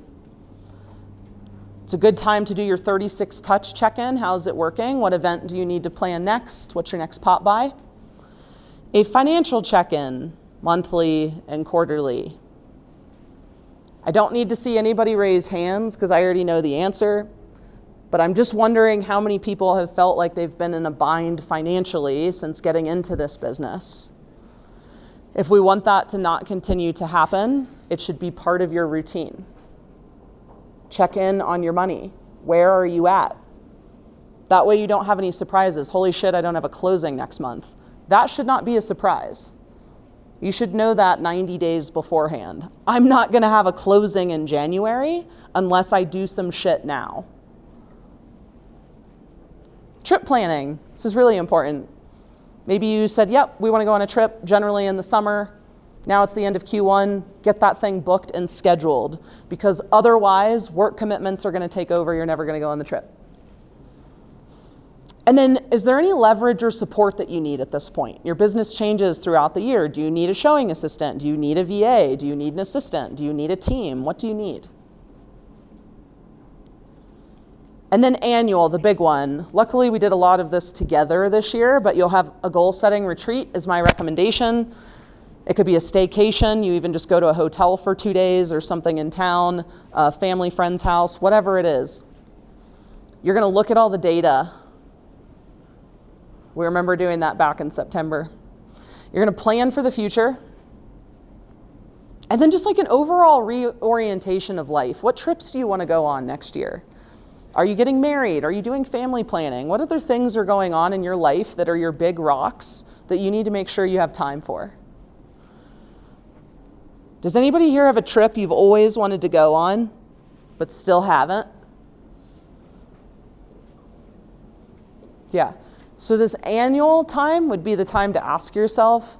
It's a good time to do your 36 touch check-in. How's it working? What event do you need to plan next? What's your next pop by? A financial check-in, monthly and quarterly. I don't need to see anybody raise hands because I already know the answer, but I'm just wondering how many people have felt like they've been in a bind financially since getting into this business. If we want that to not continue to happen, it should be part of your routine. Check in on your money. Where are you at? That way you don't have any surprises. Holy shit, I don't have a closing next month. That should not be a surprise. You should know that 90 days beforehand. I'm not going to have a closing in January unless I do some shit now. Trip planning. This is really important. Maybe you said, yep, we want to go on a trip generally in the summer. Now it's the end of Q1. Get that thing booked and scheduled because otherwise work commitments are going to take over. You're never going to go on the trip. And then, is there any leverage or support that you need at this point? Your business changes throughout the year. Do you need a showing assistant? Do you need a VA? Do you need an assistant? Do you need a team? What do you need? And then annual, the big one. Luckily, we did a lot of this together this year, but you'll have a goal-setting retreat is my recommendation. It could be a staycation. You even just go to a hotel for 2 days or something in town, a family, friend's house, whatever it is. You're going to look at all the data. We remember doing that back in September. You're going to plan for the future. And then just like an overall reorientation of life. What trips do you want to go on next year? Are you getting married? Are you doing family planning? What other things are going on in your life that are your big rocks that you need to make sure you have time for? Does anybody here have a trip you've always wanted to go on, but still haven't? Yeah. So this annual time would be the time to ask yourself,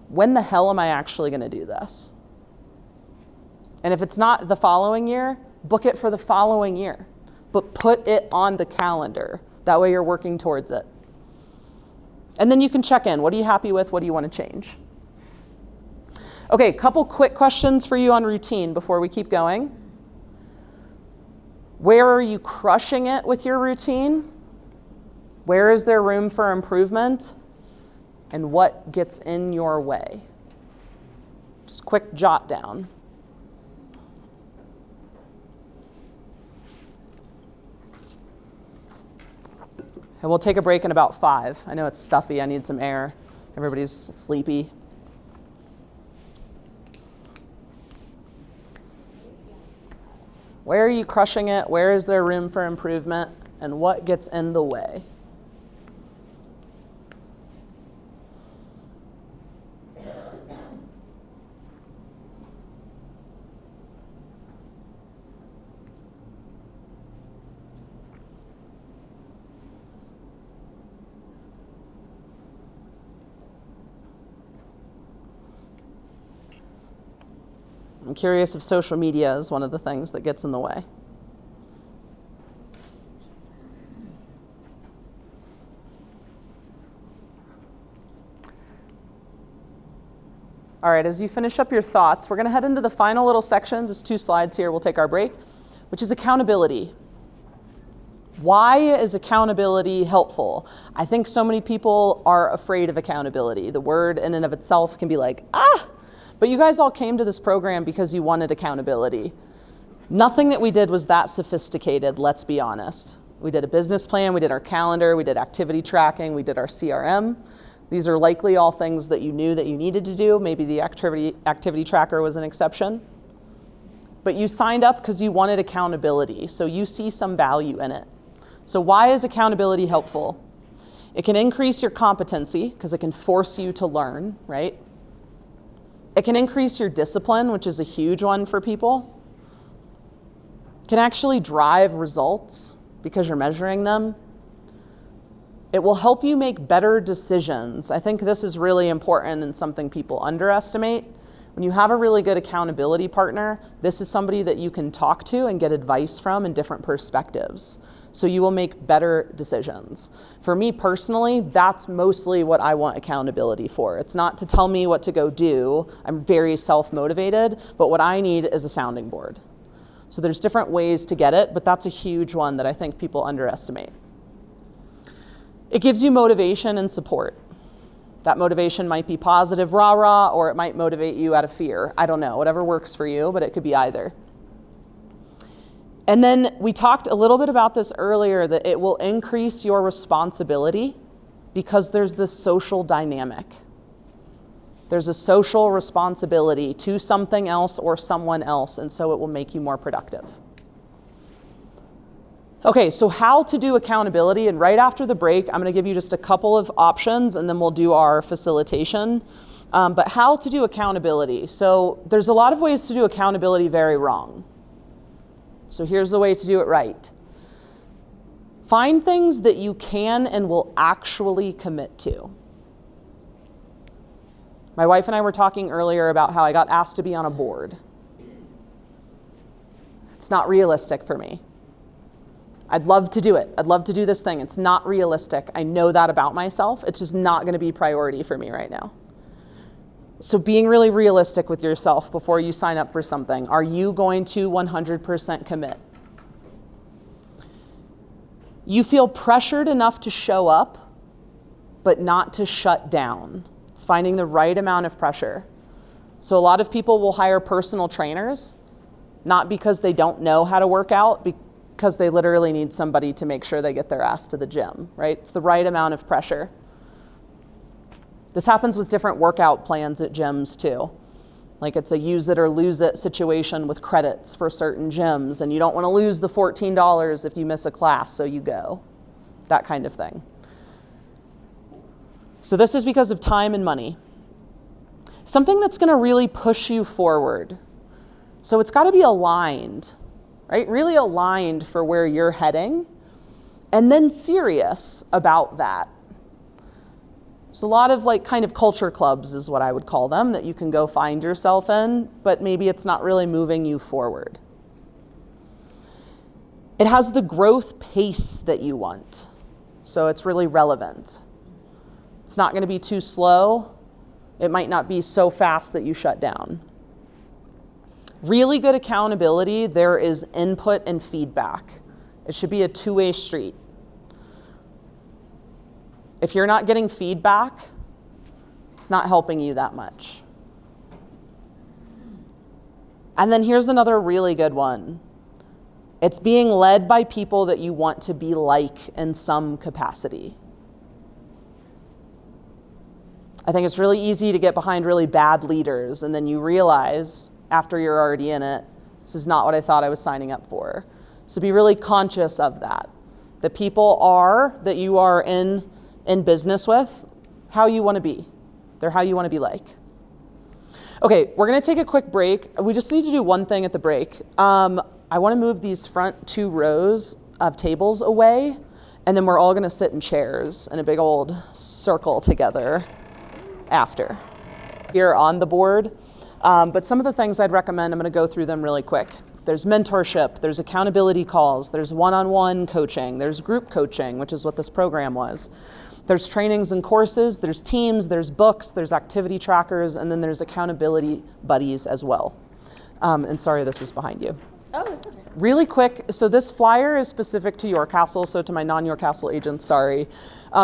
when the hell am I actually going to do this? And if it's not the following year, book it for the following year. But put it on the calendar. That way you're working towards it. And then you can check in. What are you happy with? What do you want to change? Okay, a couple quick questions for you on routine before we keep going. Where are you crushing it with your routine? Where is there room for improvement? And what gets in your way? Just quick jot down. And we'll take a break in about 5. I know it's stuffy, I need some air. Everybody's sleepy. Where are you crushing it? Where is there room for improvement? And what gets in the way? I'm curious if social media is one of the things that gets in the way. All right, as you finish up your thoughts, we're going to head into the final little section, just 2 slides here, we'll take our break, which is accountability. Why is accountability helpful? I think so many people are afraid of accountability. The word in and of itself can be like, but you guys all came to this program because you wanted accountability. Nothing that we did was that sophisticated, let's be honest. We did a business plan, we did our calendar, we did activity tracking, we did our CRM. These are likely all things that you knew that you needed to do. Maybe the activity tracker was an exception. But you signed up because you wanted accountability, so you see some value in it. So why is accountability helpful? It can increase your competency because it can force you to learn, right? It can increase your discipline, which is a huge one for people. It can actually drive results because you're measuring them. It will help you make better decisions. I think this is really important and something people underestimate. When you have a really good accountability partner, this is somebody that you can talk to and get advice from in different perspectives. So you will make better decisions. For me personally, that's mostly what I want accountability for. It's not to tell me what to go do. I'm very self-motivated, but what I need is a sounding board. So there's different ways to get it, but that's a huge one that I think people underestimate. It gives you motivation and support. That motivation might be positive, rah-rah, or it might motivate you out of fear. I don't know, whatever works for you, but it could be either. And then we talked a little bit about this earlier, that it will increase your responsibility because there's this social dynamic. There's a social responsibility to something else or someone else, and so it will make you more productive. Okay, so how to do accountability, and right after the break, I'm gonna give you just a couple of options and then we'll do our facilitation. But how to do accountability. So there's a lot of ways to do accountability very wrong. So here's the way to do it right. Find things that you can and will actually commit to. My wife and I were talking earlier about how I got asked to be on a board. It's not realistic for me. I'd love to do it. I'd love to do this thing. It's not realistic. I know that about myself. It's just not going to be priority for me right now. So being really realistic with yourself before you sign up for something. Are you going to 100% commit? You feel pressured enough to show up, but not to shut down. It's finding the right amount of pressure. So a lot of people will hire personal trainers, not because they don't know how to work out, because they literally need somebody to make sure they get their ass to the gym, right? It's the right amount of pressure. This happens with different workout plans at gyms too. Like it's a use it or lose it situation with credits for certain gyms, and you don't want to lose the $14 if you miss a class, so you go. That kind of thing. So this is because of time and money. Something that's going to really push you forward. So it's got to be aligned, right? Really aligned for where you're heading, and then serious about that. So a lot of like kind of culture clubs is what I would call them, that you can go find yourself in, but maybe it's not really moving you forward. It has the growth pace that you want. So it's really relevant. It's not going to be too slow. It might not be so fast that you shut down. Really good accountability, there is input and feedback. It should be a two-way street. If you're not getting feedback, it's not helping you that much. And then here's another really good one. It's being led by people that you want to be like in some capacity. I think it's really easy to get behind really bad leaders, and then you realize after you're already in it, this is not what I thought I was signing up for. So be really conscious of that. The people that you are in business with, how you want to be. They're how you want to be like. Okay, we're going to take a quick break. We just need to do one thing at the break. I want to move these front 2 rows of tables away, and then we're all going to sit in chairs in a big old circle together after. Here on the board, but some of the things I'd recommend, I'm going to go through them really quick. There's mentorship, there's accountability calls, there's one-on-one coaching, there's group coaching, which is what this program was. There's trainings and courses, there's teams, there's books, there's activity trackers, and then there's accountability buddies as well. And sorry, this is behind you. Oh, it's okay. Really quick, so this flyer is specific to York Castle, so to my non-York Castle agents, sorry.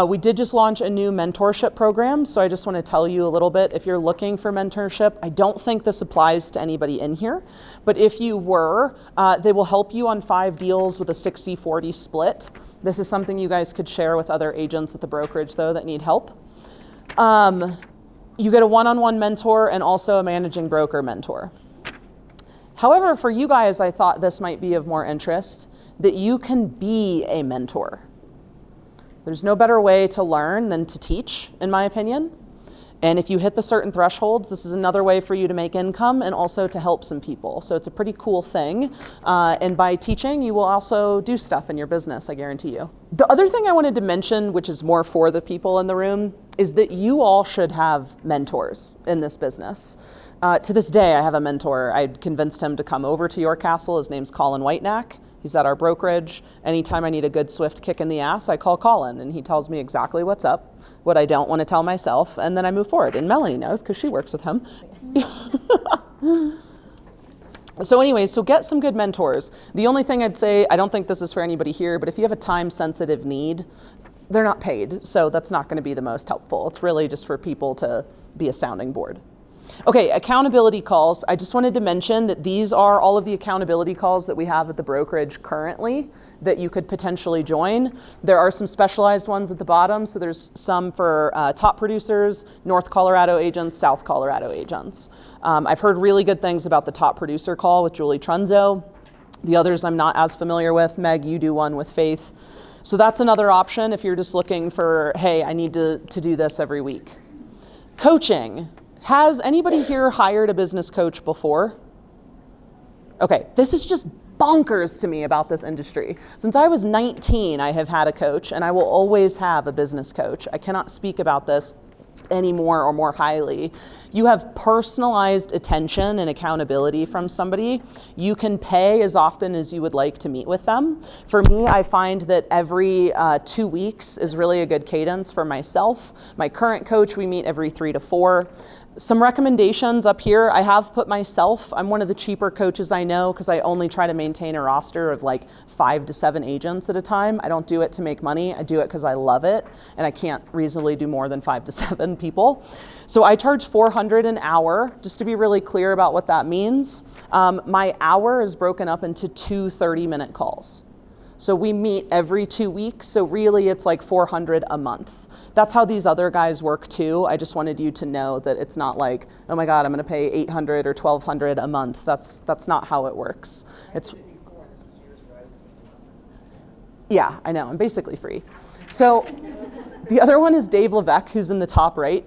We did just launch a new mentorship program, so I just want to tell you a little bit. If you're looking for mentorship, I don't think this applies to anybody in here, but if you were, they will help you on 5 deals with a 60-40 split. This is something you guys could share with other agents at the brokerage, though, that need help. You get a one-on-one mentor and also a managing broker mentor. However, for you guys, I thought this might be of more interest, that you can be a mentor. There's no better way to learn than to teach, in my opinion. And if you hit the certain thresholds, this is another way for you to make income and also to help some people. So it's a pretty cool thing. And by teaching, you will also do stuff in your business, I guarantee you. The other thing I wanted to mention, which is more for the people in the room, is that you all should have mentors in this business. To this day, I have a mentor. I convinced him to come over to York Castle. His name's Colin Whitenack. He's at our brokerage. Anytime I need a good swift kick in the ass, I call Colin, and he tells me exactly what's up, what I don't want to tell myself, and then I move forward. And Melanie knows because she works with him. So anyway, so get some good mentors. The only thing I'd say, I don't think this is for anybody here, but if you have a time-sensitive need, they're not paid, so that's not going to be the most helpful. It's really just for people to be a sounding board. Okay, accountability calls. I just wanted to mention that these are all of the accountability calls that we have at the brokerage currently that you could potentially join. There are some specialized ones at the bottom. So there's some for top producers, North Colorado agents, South Colorado agents. I've heard really good things about the top producer call with Julie Trunzo. The others I'm not as familiar with. Meg, you do one with Faith. So that's another option if you're just looking for, hey, I need to do this every week. Coaching. Has anybody here hired a business coach before? Okay, this is just bonkers to me about this industry. Since I was 19, I have had a coach, and I will always have a business coach. I cannot speak about this any more or more highly. You have personalized attention and accountability from somebody. You can pay as often as you would like to meet with them. For me, I find that every 2 weeks is really a good cadence for myself. My current coach, we meet every 3 to 4. Some recommendations up here, I have put myself, I'm one of the cheaper coaches I know because I only try to maintain a roster of like 5 to 7 agents at a time. I don't do it to make money, I do it because I love it, and I can't reasonably do more than 5 to 7 people. So I charge $400 an hour, just to be really clear about what that means. My hour is broken up into 2 30-minute calls. So we meet every 2 weeks, so really it's like $400 a month. That's how these other guys work too. I just wanted you to know that it's not like, oh my God, I'm gonna pay $800 or $1,200 a month. That's not how it works. It's, yeah, I know, I'm basically free. So the other one is Dave Levesque, who's in the top right.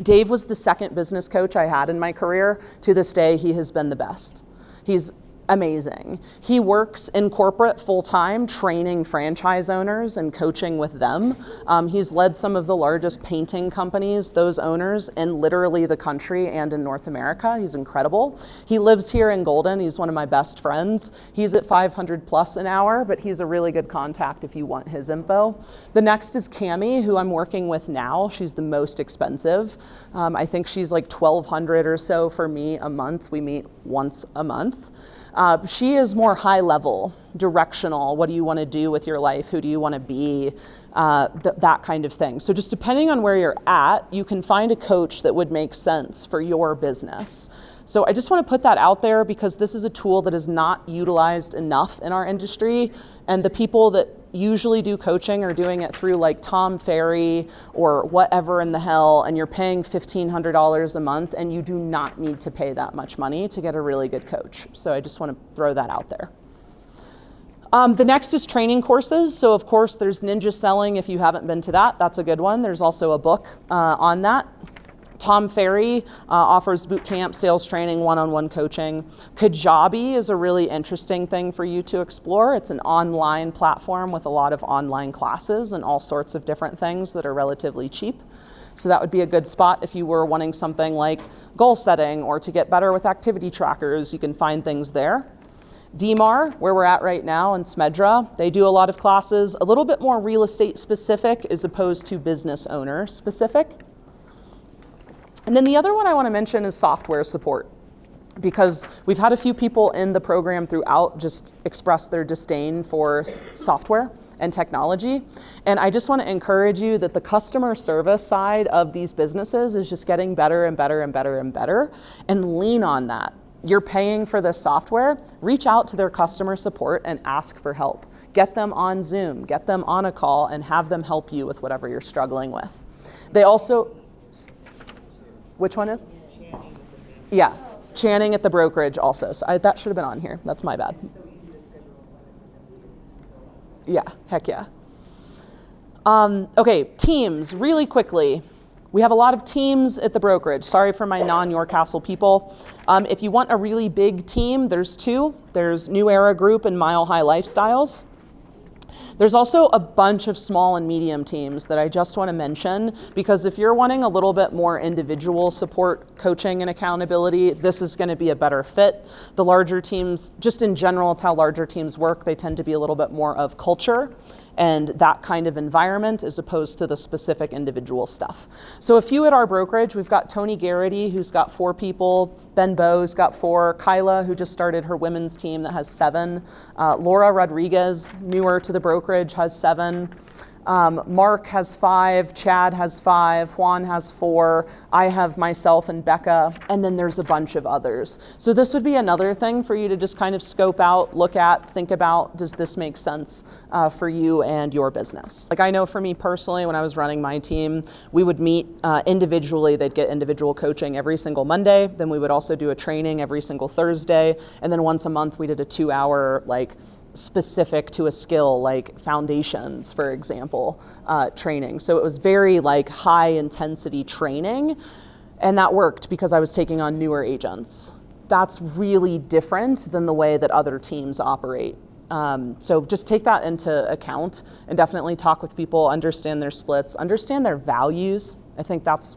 Dave was the second business coach I had in my career. To this day, he has been the best. He's amazing. He works in corporate full-time, training franchise owners and coaching with them. He's led some of the largest painting companies, those owners, in literally the country and in North America. He's incredible. He lives here in Golden. He's one of my best friends. He's at $500 plus an hour, but he's a really good contact if you want his info. The next is Cami, who I'm working with now. She's the most expensive. I think she's like $1,200 or so for me a month. We meet once a month. She is more high level, directional. What do you want to do with your life? Who do you want to be? That kind of thing. So just depending on where you're at, you can find a coach that would make sense for your business. So I just want to put that out there because this is a tool that is not utilized enough in our industry. And the people that usually do coaching are doing it through like Tom Ferry or whatever in the hell, and you're paying $1,500 a month, and you do not need to pay that much money to get a really good coach. So I just want to throw that out there. The next is training courses. So of course there's Ninja Selling. If you haven't been to that, that's a good one. There's also a book on that. Tom Ferry offers boot camp, sales training, one-on-one coaching. Kajabi is a really interesting thing for you to explore. It's an online platform with a lot of online classes and all sorts of different things that are relatively cheap. So that would be a good spot if you were wanting something like goal setting or to get better with activity trackers. You can find things there. DMAR, where we're at right now, and Smedra, they do a lot of classes, a little bit more real estate specific as opposed to business owner specific. And then the other one I want to mention is software support, because we've had a few people in the program throughout just express their disdain for software and technology. And I just want to encourage you that the customer service side of these businesses is just getting better and better and better and better, and lean on that. You're paying for this software, reach out to their customer support and ask for help. Get them on Zoom, get them on a call, and have them help you with whatever you're struggling with. They also, which one is? Yeah. Channing at the brokerage also. So that should have been on here. That's my bad. It's so easy to schedule whenever the is so. Yeah, heck yeah. Okay, teams, really quickly. We have a lot of teams at the brokerage. Sorry for my non-York Castle people. If you want a really big team, there's two. There's New Era Group and Mile High Lifestyles. There's also a bunch of small and medium teams that I just want to mention, because if you're wanting a little bit more individual support, coaching, and accountability, this is going to be a better fit. The larger teams, just in general, it's how larger teams work. They tend to be a little bit more of culture and that kind of environment as opposed to the specific individual stuff. So a few at our brokerage, we've got Tony Garrity, who's got 4 people, Ben Bowe's got 4, Kyla, who just started her women's team that has 7, Laura Rodriguez, newer to the brokerage, has 7, Mark has 5, Chad has 5, Juan has 4, I have myself and Becca, and then there's a bunch of others. So this would be another thing for you to just kind of scope out, look at, think about, does this make sense for you and your business? Like I know for me personally, when I was running my team, we would meet individually. They'd get individual coaching every single Monday. Then we would also do a training every single Thursday. And then once a month, we did a 2-hour specific to a skill, like foundations, for example, training. So it was very high intensity training, and that worked because I was taking on newer agents. That's really different than the way that other teams operate. So just take that into account and definitely talk with people, understand their splits, understand their values. I think that's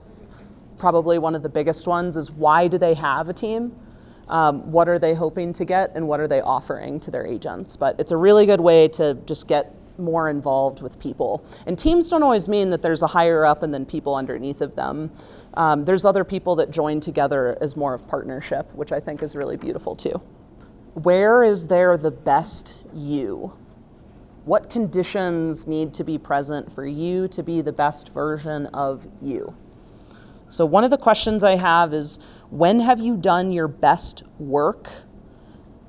probably one of the biggest ones, is why do they have a team? What are they hoping to get, and what are they offering to their agents? But it's a really good way to just get more involved with people. And teams don't always mean that there's a higher up and then people underneath of them. There's other people that join together as more of partnership, which I think is really beautiful too. Where is there the best you? What conditions need to be present for you to be the best version of you? So one of the questions I have is, when have you done your best work?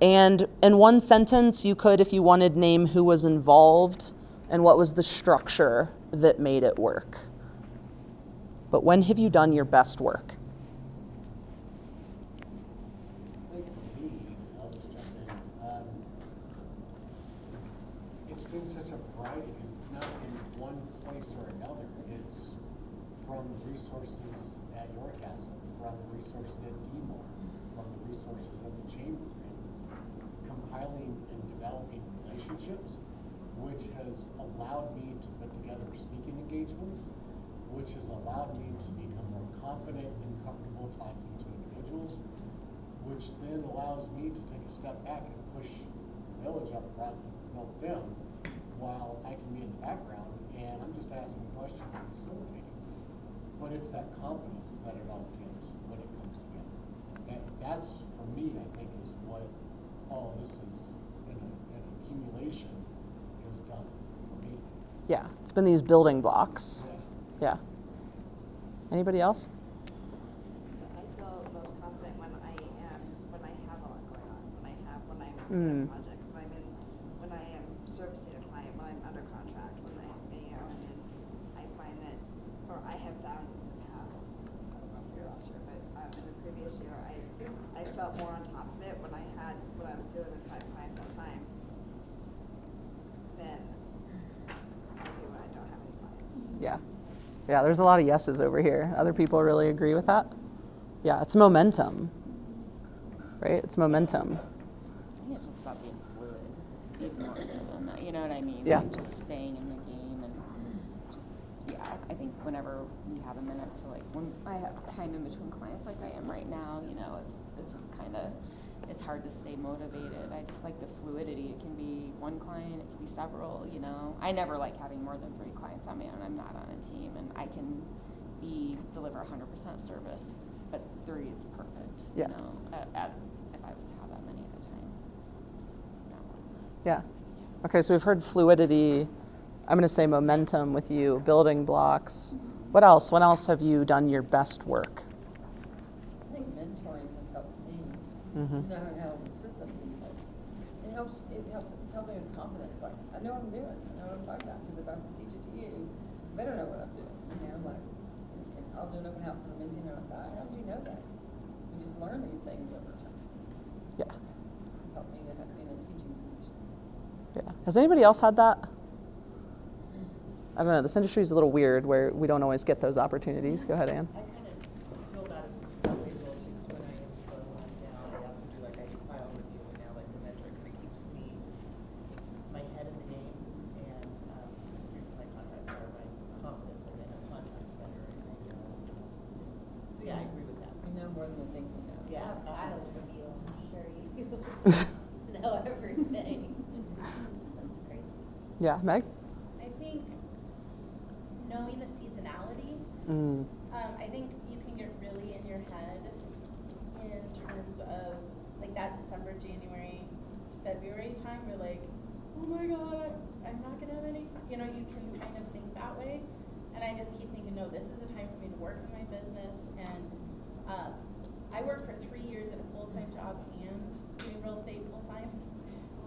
And in one sentence, you could, if you wanted, name who was involved and what was the structure that made it work. But when have you done your best work? I think for me, I'll just jump in. It's been such a variety because it's not in one place or another. It's from the resources at York Castle, from the resources at DMOR, from the resources of the chamber, compiling and developing relationships, which has allowed me to put together speaking engagements, which has allowed me to become more confident and comfortable talking to individuals, which then allows me to take a step back and push the village up front and promote them, while I can be in the background and I'm just asking questions and facilitating. But it's that confidence that it all gives when it comes together. That's, for me, I think, is what all this is, an accumulation has done for me. Yeah, it's been these building blocks. Yeah. Yeah. Anybody else? I feel most confident when I have a lot going on, when I'm working on a project, when I am servicing a client, when I'm under contract, when and I find that, or I have found in the past, I don't know if you're last year, but in the previous year, I felt more on top of it when I was dealing with 5 clients at a time than I do when I don't have any clients. Yeah. Yeah, there's a lot of yeses over here. Other people really agree with that? Yeah, it's momentum, right? It's momentum. I think it's just about being fluid, even more so than that. You know what I mean? Yeah. Like just staying in the game and just, yeah, I think whenever we have a minute to when I have time in between clients like I am right now, it's just kind of, it's hard to stay motivated. I just like the fluidity. It can be one client, it can be several, I never like having more than 3 clients on my own. I'm not on a team, and I can deliver 100% service, but 3 is perfect, Yeah. if I was to have that many at a time. No. Yeah. Okay, so we've heard fluidity. I'm going to say momentum with you, building blocks. What else? When else have you done your best work? I think mentoring has helped me. Mm-hmm. Not having a system in place. It's helping with confidence. Like, I know what I'm doing. I know what I'm talking about. Because if I have to teach it to you, I better know what I'm doing. I'll do an open house and I'm in 10 and I thought, how did you know that? We just learn these things over time. Yeah. It's helped me to have been in a teaching position. Yeah. Has anybody else had that? I don't know. This industry is a little weird where we don't always get those opportunities. Go ahead, Ann. I kind of feel that way as well too, 'cause when I am slowing down, I also do like I file review and now like the mentor kind of keeps me my head in the game and increases my contract or my confidence like I know contracts better and I know. So yeah, I agree with that. We know more than we think we know. Yeah, I hope so. absolutely. I'm sure you know everything. That's great. Yeah, Meg? I think knowing the seasonality, Mm. I think you can get really in your head in terms of like that December, January, February time. You're like, oh my God, I'm not gonna have any fun. You know, you can kind of think that way. And I just keep thinking, no, this is the time for me to work in my business. And I worked for 3 years at a full-time job and doing real estate full-time,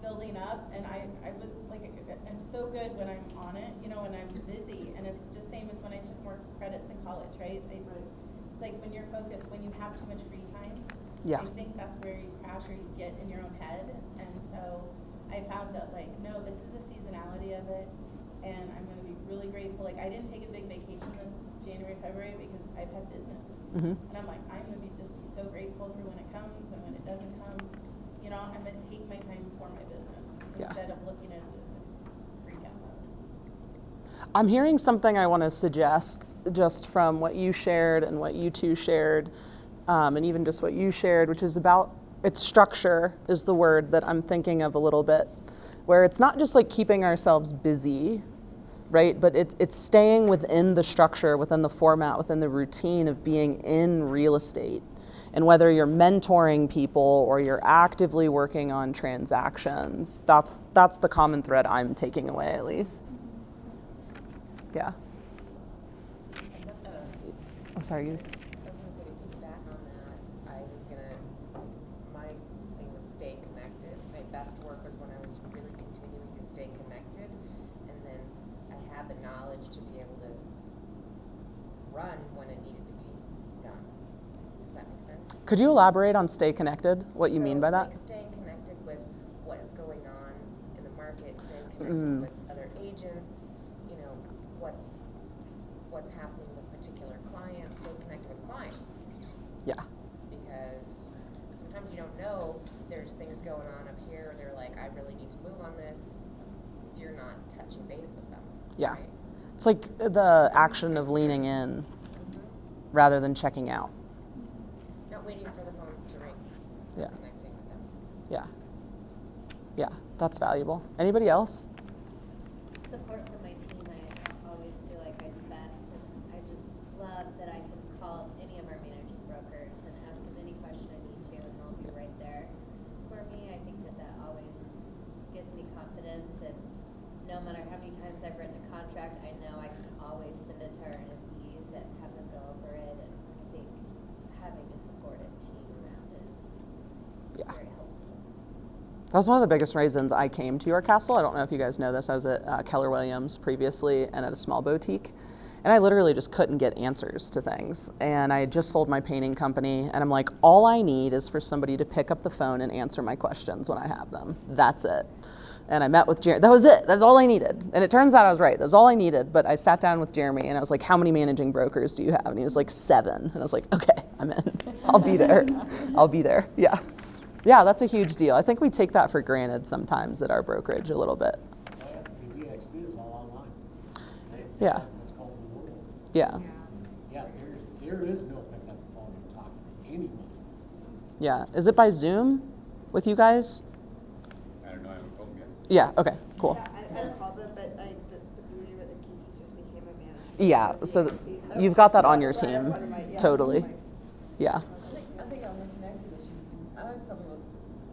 building up. And I would like, I'm so good when I'm on it, you know, when I'm busy. And it's just same as when I took more credits in college, right? It's like when you're focused, when you have too much free time. Yeah. I think that's where you crash or you get in your own head. And so I found that like, no, this is the seasonality of it. And I'm going to be really grateful. Like I didn't take a big vacation this January, February because I've had business. Mm-hmm. And I'm like, I'm going to just be so grateful for when it comes and when it doesn't come. You know, I'm going to take my time for my business instead of looking at it as freak out mode. I'm hearing something I want to suggest just from what you shared and what you two shared, and even just what you shared, which is about its structure is the word that I'm thinking of a little bit, where it's not just like keeping ourselves busy, right? But it's staying within the structure, within the format, within the routine of being in real estate. And whether you're mentoring people or you're actively working on transactions, that's the common thread I'm taking away at least. Yeah. I'm sorry, you. I was gonna say to piggyback on that, my thing was stay connected. My best work was when I was really continuing to stay connected, and then I had the knowledge to be able to run when it needed to be done. Does that make sense? Could you elaborate on stay connected, what you mean by that? Like staying connected with what is going on in the market, staying connected with other agents, you know, what's happening with particular clients, staying connected with clients. Yeah. Because sometimes you don't know there's things going on up here, they're like, I really need to move on this, if you're not touching base with them. Yeah. Right? It's like the action of leaning in rather than checking out. Not waiting for the phone to ring. Yeah. Connecting with them. Yeah. Yeah, that's valuable. Anybody else? Support from my team, I always feel like I do best, and I just love that I can call any of our managing brokers and ask them any question I need to, and they'll be right there for me. I think that always gives me confidence, and no matter how many times I've written a contract, I know I can always send it to our MPs and have them go over it, and I think having a supportive team around is very helpful. That was one of the biggest reasons I came to York Castle. I don't know if you guys know this. I was at Keller Williams previously and at a small boutique. And I literally just couldn't get answers to things. And I had just sold my painting company. And I'm like, all I need is for somebody to pick up the phone and answer my questions when I have them. That's it. And I met with Jeremy. That was it. That's all I needed. And it turns out I was right. That's all I needed. But I sat down with Jeremy and I was like, how many managing brokers do you have? And he was like, 7. And I was like, okay, I'm in. I'll be there. I'll be there. Yeah. Yeah, that's a huge deal. I think we take that for granted sometimes at our brokerage a little bit. Because EXP is all online. Yeah. It's called the world. Yeah. Yeah, there is no picking up the phone and talking to anybody. Yeah. Is it by Zoom with you guys? I don't know, I haven't called them yet. Yeah, okay, cool. Yeah, I called them, but the beauty of it, Casey just became a manager. Yeah, so you've got that on your team. Totally. Yeah. I think on the connected issue, I always tell people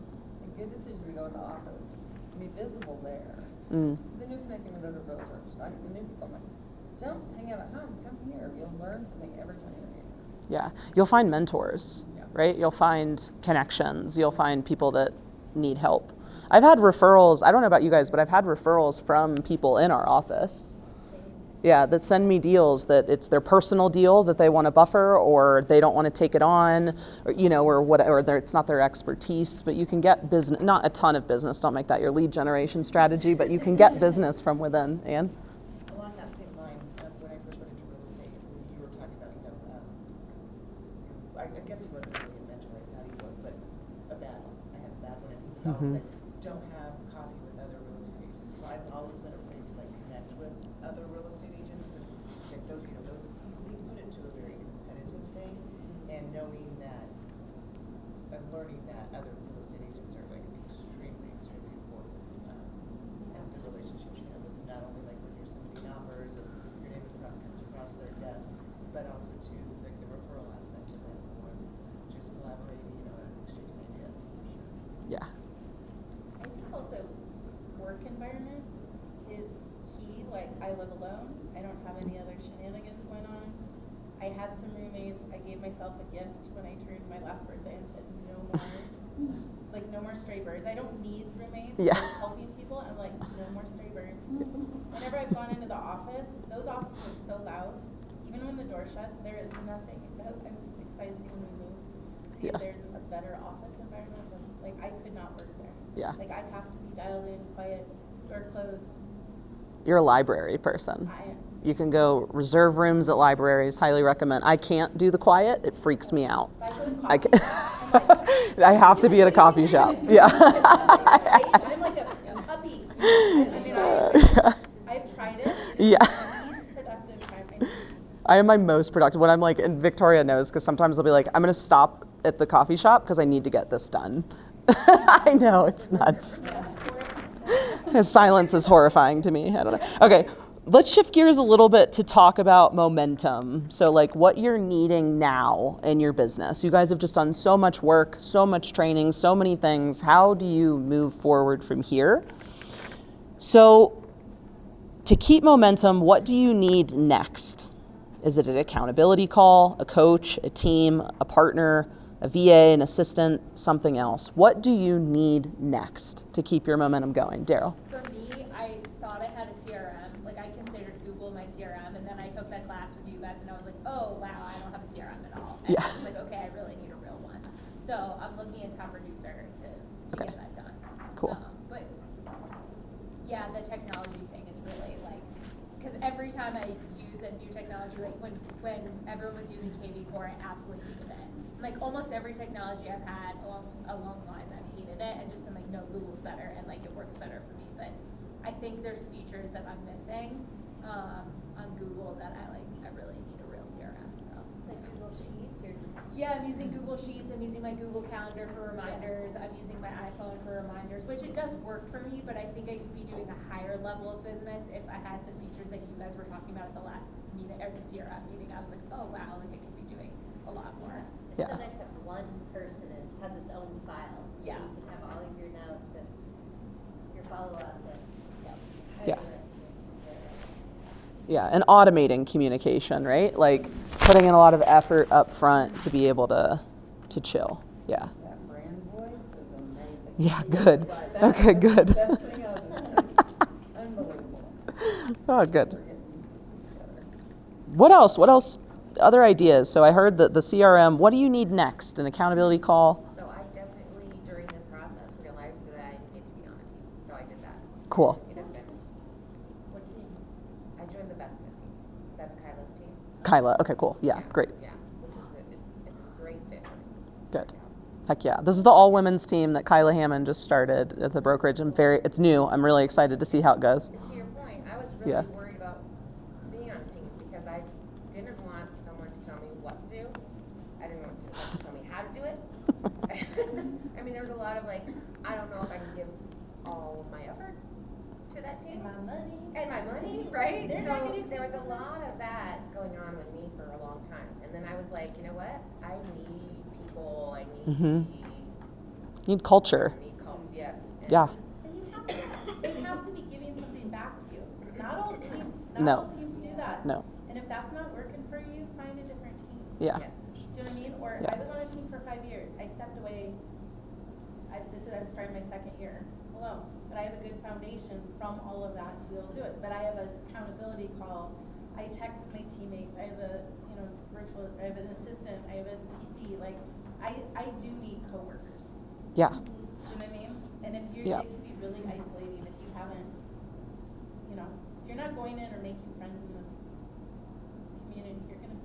it's a good decision to go into office, to be visible there. Mm. Then you're connecting with other realtors. Like the new people, I'm like, don't hang out at home, come here. You'll learn something every time you're here. Yeah. You'll find mentors, right? You'll find connections. You'll find people that need help. I've had referrals. I don't know about you guys, but I've had referrals from people in our office. Yeah, that send me deals that it's their personal deal that they want to buffer, or they don't want to take it on, or, you know, or what, or it's not their expertise. But you can get business, not a ton of business. Don't make that your lead generation strategy, but you can get business from within. Ann? Along that same line, when I first went into real estate, you were talking about, I guess he wasn't really a mentor like that, he was, but a bad one. I had a bad one, and he was always like, don't have coffee with other real estate agents. So I've always been afraid to like connect with other real estate agents, because like those, we put it to a very competitive thing, and knowing that, I'm learning that other real estate agents are like extremely, extremely important. And the relationships you have with them, not only like when you're submitting offers and your name comes across their desks, but also to like the referral aspect of it, or just collaborating, and exchanging ideas for sure. Yeah. I think also work environment is key. Like, I live alone. I don't have any other shenanigans going on. I had some roommates. I gave myself a gift when I turned my last birthday and said no more, like no more stray birds. I don't need roommates. Yeah. I'm helping people. I'm like, no more stray birds. Whenever I've gone into the office, those offices are so loud. Even when the door shuts, there is nothing. I'm excited to see when we move. See if there's a better office environment. Like, I could not work there. Yeah. Like, I have to be dialed in, quiet, door closed. You're a library person. I am. You can go reserve rooms at libraries. Highly recommend. I can't do the quiet. It freaks me out. If I go to I, coffee can, shops, I'm like, I have to be at a coffee shop. Yeah. I'm like a puppy. I mean, I've tried it. Yeah. It's the least productive time I need. I am my most productive when I'm like, and Victoria knows, because sometimes I'll be like, I'm going to stop at the coffee shop because I need to get this done. I know, it's nuts. His silence is horrifying to me. I don't know. Okay, let's shift gears a little bit to talk about momentum. So like what you're needing now in your business. You guys have just done so much work, so much training, so many things. How do you move forward from here? So to keep momentum, what do you need next? Is it an accountability call, a coach, a team, a partner, a VA, an assistant, something else? What do you need next to keep your momentum going? Daryl? For me, I thought I had a CRM. Like, I considered Google my CRM, and then I took that class with you guys, and I was like, oh, wow, I don't have a CRM at all. And I was like, okay, I really need a real one. So I'm looking at Top Producer to get that done. Cool. But, yeah, the technology thing is really, like, because every time I use a new technology, like when everyone was using KV Core, I absolutely hated it. Like almost every technology I've had along the lines, I've hated it and just been like, no, Google's better and like it works better for me. But I think there's features that I'm missing on Google that I really need a real CRM. So Like Google Sheets, or just yeah, I'm using Google Sheets. I'm using my Google Calendar for reminders. I'm using my iPhone for reminders, which it does work for me. But I think I could be doing a higher level of business if I had the features that you guys were talking about at the last meeting or the CRM meeting. I was like, oh wow, like I could be doing a lot more. it's so nice that one person has its own file. Yeah. You can have all of your notes and your follow-up. And, Yeah. Yeah, and automating communication, right? Like putting in a lot of effort up front to be able to chill. Yeah. That brand voice is amazing. Yeah, good. Like, that Okay, is good. the best thing out of this. Unbelievable. Oh, good. We're getting these systems together. What else? What else? Other ideas? So I heard that the CRM, what do you need next? An accountability call? So I definitely, during this process, realized that I needed to be on a team. So I did that. Cool. It has been. What team? I joined the Best team. That's Kyla's team. Kyla. Okay, cool. Yeah, great. Yeah, which is it's a great fit for me. Good. Heck yeah. This is the all women's team that Kyla Hammond just started at the brokerage. It's new. I'm really excited to see how it goes. And to your point, I was really worried about being on a team because I didn't want someone to tell me what to do. I didn't want someone to tell me how to do it. I mean, there was a lot of like, I don't know if I can give all of my effort to that team. And my money, right? So there was a lot of that going on with me for a long time. And then I was like, you know what? I need people. I need to be. You need culture. I need yes. And Yeah. And they have to be giving something back to you. Not all No. teams do that. No. And if that's not working for you, find a different team. Yeah. Yes. Do you know what I mean? Or Yeah. I was on a team for 5 years. I stepped away. I'm starting my second year alone. But I have a good foundation from all of that to be able to do it. But I have an accountability call I text with my teammates, I have a, I have an assistant, I have a TC, like, I do need coworkers. Yeah. Do you know what I mean? And if you're, Yeah. it can be really isolating if you haven't, if you're not going in or making friends in this community, you're gonna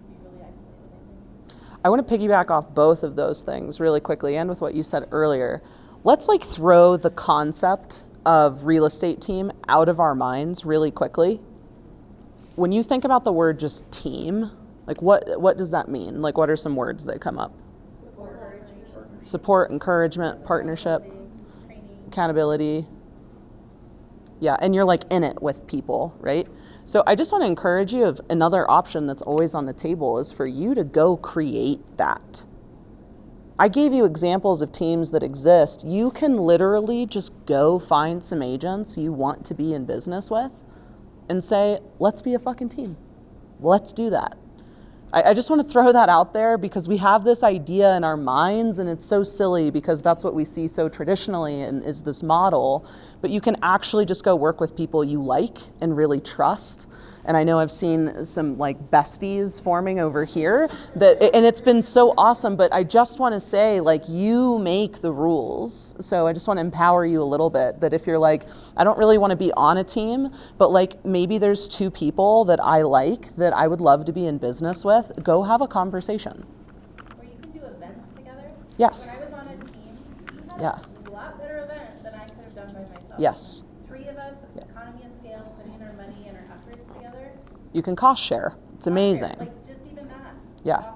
be really isolated, I think. I want to piggyback off both of those things really quickly and with what you said earlier. Let's like throw the concept of real estate team out of our minds really quickly. When you think about the word just team, like what does that mean? Like what are some words that come up? Support, encouragement, partnership, accountability. Yeah, and you're like in it with people, right? So I just want to encourage you of another option that's always on the table is for you to go create that. I gave you examples of teams that exist. You can literally just go find some agents you want to be in business with and say, let's be a fucking team. Let's do that. I just want to throw that out there because we have this idea in our minds and it's so silly because that's what we see so traditionally and is this model, but you can actually just go work with people you like and really trust. And I know I've seen some like besties forming over here and it's been so awesome, but I just want to say like you make the rules. So I just want to empower you a little bit that if you're like, I don't really want to be on a team, but like maybe there's 2 people that I like that I would love to be in business with, go have a conversation. Or you can do events together. Yes. When I was on a team, we had Yeah. a lot better event than I could have done by myself. Yes. 3 of us, Yeah. economy of scale, putting our money and our efforts together. You can cost share. It's amazing. Like just even that. Yeah. Awesome.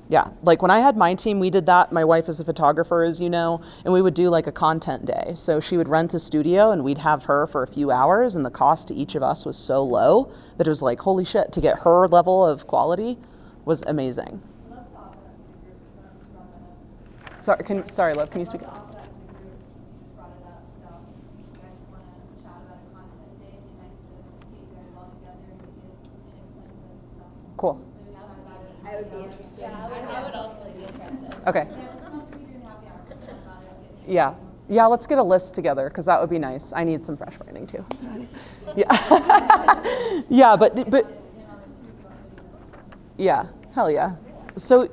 Yeah, like when I had my team, we did that. My wife is a photographer, as you know, and we would do like a content day. So she would rent a studio and we'd have her for a few hours and the cost to each of us was so low that it was like, holy shit, to get her level of quality was amazing. Sorry, love, can you speak up? Cool. I would be interested. I would also be interested. Okay. Yeah. Yeah, let's get a list together because that would be nice. I need some fresh branding too. So, yeah. Yeah, but yeah, hell yeah. So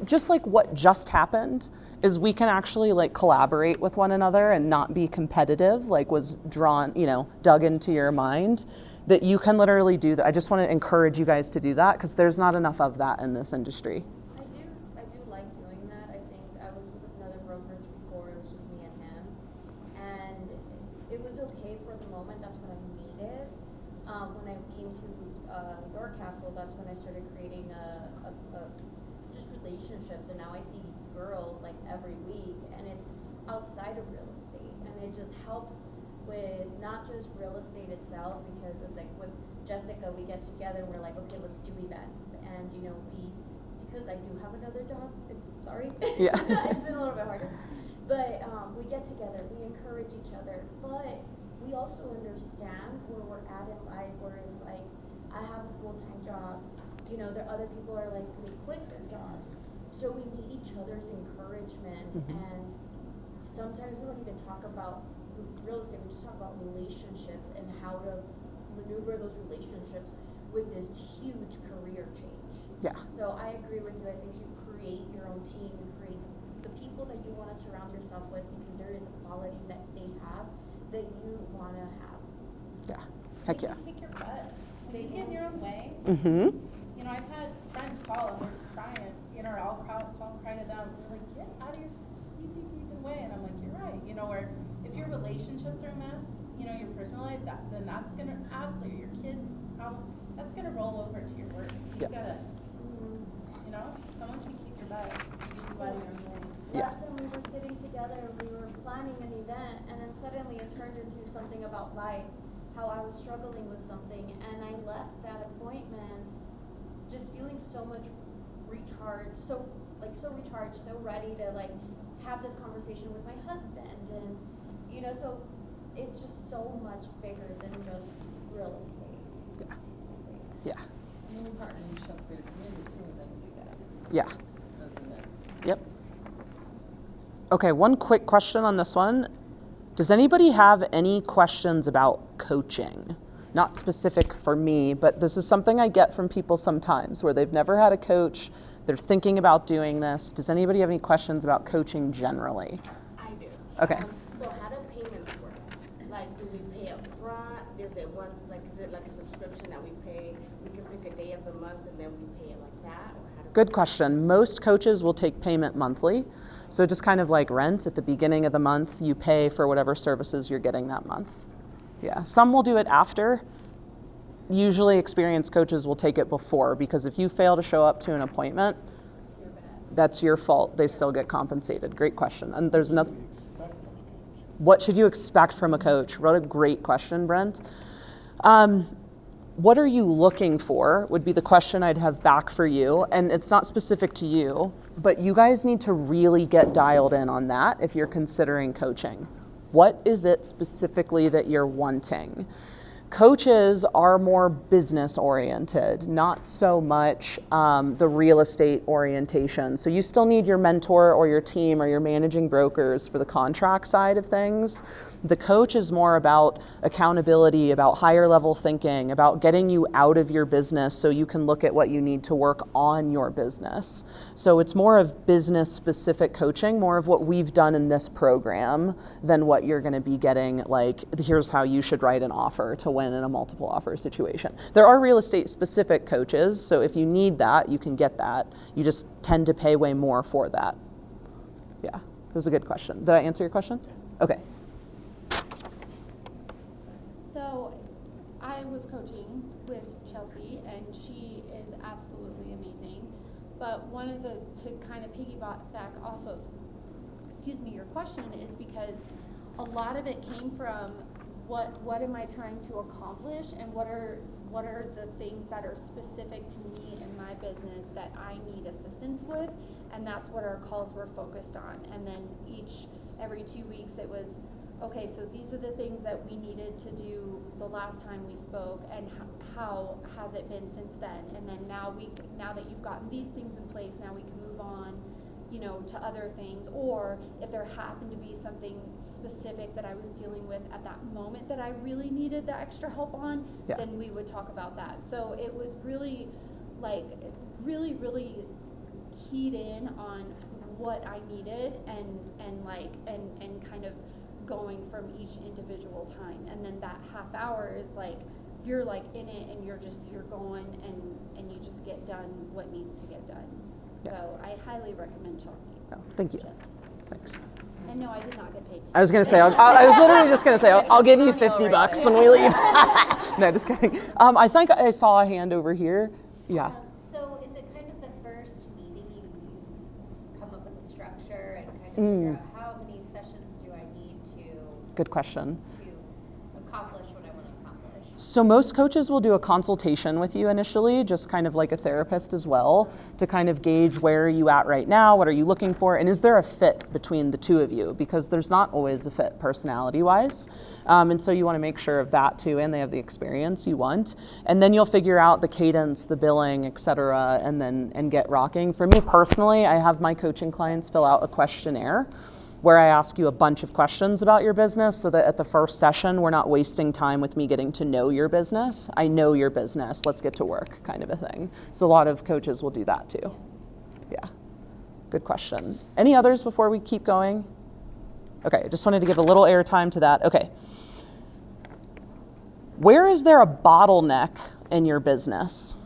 just like what just happened is we can actually like collaborate with one another and not be competitive, like was drawn, dug into your mind, that you can literally do that. I just want to encourage you guys to do that because there's not enough of that in this industry. I do like doing that. I think I was with another brokerage before, it was just me and him. And it was okay for the moment, that's what I needed. When I came to your castle, that's when I started creating just relationships, and now I see these girls like every week, and it's outside of real estate, and it just helps with not just real estate itself, because it's like with Jessica, we get together and we're like, okay, let's do events, and because I do have another job, sorry. Yeah. It's been a little bit harder, but we get together, we encourage each other, but we also understand where we're at in life, where it's like, I have a full-time job, there other people are like, they quit their jobs, so we need each other's encouragement. And sometimes we don't even talk about real estate, we just talk about relationships and how to maneuver those relationships with this huge career change. Yeah. So I agree with you. I think you create your own team, you create the people that you want to surround yourself with, because there is a quality that they have that you want to have. Yeah. Heck yeah. Kick your butt. When you get in your own way. I've had friends call and they're crying, or I'll cry to them. They're like, get out of your freaking way. And I'm like, you're right. Or if your relationships are a mess, your personal life, then that's going to absolutely, your kids, that's going to roll over to your work. So you gotta, someone can kick your butt. You out of your own way. Last time we were sitting together, we were planning an event, and then suddenly it turned into something about life, how I was struggling with something, and I left that appointment just feeling so much recharged, so recharged, so ready to like have this conversation with my husband, and so it's just so much bigger than just real estate. Yeah. And then partnership for your community too, and then see that. Yeah. Those events. Yep. Okay, one quick question on this one. Does anybody have any questions about coaching? not specific for me, but this is something I get from people sometimes where they've never had a coach, they're thinking about doing this. Does anybody have any questions about coaching generally? I do. Okay. So how do payments work? Like, do we pay up front? Is it like a subscription that we pay? We can pick a day of the month and then we pay it like that? Or how does Good question. Most coaches will take payment monthly. So just kind of like rent at the beginning of the month, you pay for whatever services you're getting that month. Yeah, some will do it after. Usually experienced coaches will take it before, because if you fail to show up to an appointment, that's your fault. They still get compensated. Great question. And there's another. What should you expect from a coach? What a great question, Brent. What are you looking for would be the question I'd have back for you. And it's not specific to you, but you guys need to really get dialed in on that if you're considering coaching. What is it specifically that you're wanting? Coaches are more business oriented, not so much the real estate orientation. So you still need your mentor or your team or your managing brokers for the contract side of things. The coach is more about accountability, about higher level thinking, about getting you out of your business so you can look at what you need to work on your business. So it's more of business specific coaching, more of what we've done in this program than what you're going to be getting, like, here's how you should write an offer to win in a multiple offer situation. There are real estate specific coaches, so if you need that, you can get that. You just tend to pay way more for that. Yeah, that was a good question. Did I answer your question? Okay. So I was coaching with Chelsea, and she is absolutely amazing. But one of the, to kind of piggyback off of, your question, is because a lot of it came from what am I trying to accomplish, and what are the things that are specific to me and my business that I need assistance with, and that's what our calls were focused on. And then every 2 weeks it was, okay, so these are the things that we needed to do the last time we spoke, and how has it been since then? And then now that you've gotten these things in place, now we can move on, to other things. Or if there happened to be something specific that I was dealing with at that moment that I really needed the extra help on, then we would talk about that. So it was really, really keyed in on what I needed, and kind of going from each individual time. And then that half hour is like, you're like in it, and you're going, and you just get done what needs to get done. So I highly recommend Chelsea. Oh, thank you. Thanks. And no, I did not get paid. I was going to say, I was literally just going to say, I'll give you $50 when we leave. No, just kidding. I think I saw a hand over here. Yeah. So is it kind of the first meeting you come up with a structure and kind of figure out how many sessions do I need to Good question. accomplish what I want to accomplish? So most coaches will do a consultation with you initially, just kind of like a therapist as well, to kind of gauge where are you at right now, what are you looking for, and is there a fit between the two of you? Because there's not always a fit personality-wise. And so you want to make sure of that too, and they have the experience you want. And then you'll figure out the cadence, the billing, et cetera, and get rocking. For me personally, I have my coaching clients fill out a questionnaire where I ask you a bunch of questions about your business, so that at the first session, we're not wasting time with me getting to know your business. I know your business, let's get to work, kind of a thing. So a lot of coaches will do that too. Yeah, good question. Any others before we keep going? Okay, I just wanted to give a little airtime to that. Okay. Where is there a bottleneck in your business?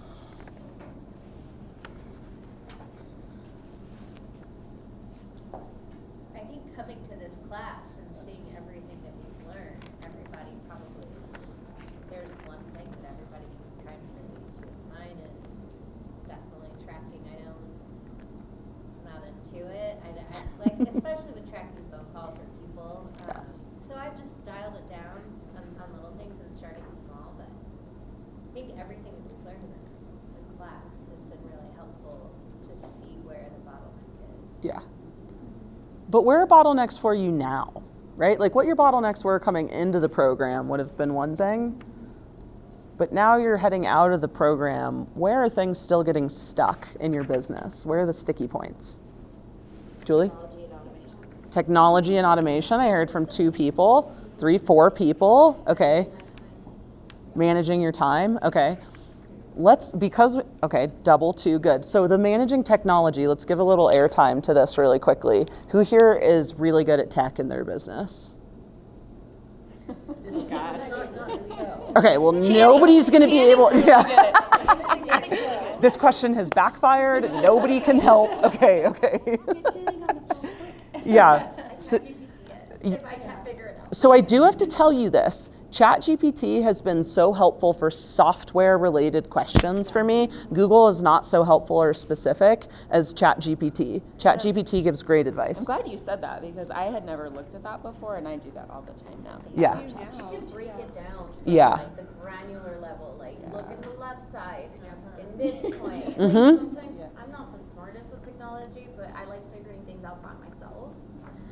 Especially with tracking phone calls for people. So I've just dialed it down on little things and starting small, but I think everything that we've learned in the class has been really helpful to see where the bottleneck is. Yeah. But where are bottlenecks for you now, right? Like what your bottlenecks were coming into the program would have been one thing, but now you're heading out of the program. Where are things still getting stuck in your business? Where are the sticky points? Julie? Technology and automation. I heard from 2 people, 3, 4 people. Okay. Managing your time, okay. Double 2, good. So the managing technology, let's give a little airtime to this really quickly. Who here is really good at tech in their business? Okay, well, nobody's going to be able. Yeah. This question has backfired. Nobody can help. Okay. Yeah. So I do have to tell you this. ChatGPT has been so helpful for software-related questions for me. Google is not so helpful or specific as ChatGPT. ChatGPT gives great advice. I'm glad you said that because I had never looked at that before, and I do that all the time now. Yeah. You can break it down from like the granular level, like look at the left side in this point. Like sometimes I'm not the smartest with technology, but I like figuring things out by myself,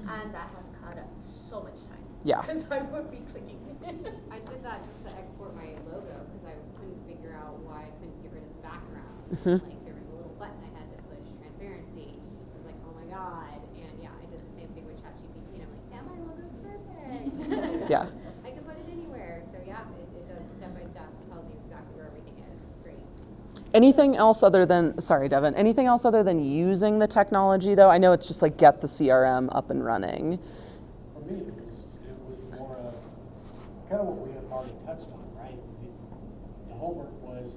and that has cut up so much time. Yeah. Because I would be clicking. I did that just to export my logo because I couldn't figure out why I couldn't get rid of the background. Like there was a little button I had to push, transparency. I was like, oh my god. And yeah, I did the same thing with ChatGPT, and I'm like, yeah, my logo's perfect. Yeah. I can put it anywhere. So yeah, it does step by step, tells you exactly where everything is. It's great. Anything else other than, sorry, Devin, anything else other than using the technology though? I know it's just like get the CRM up and running. For me, it was more of kind of what we had already touched on, right? The homework was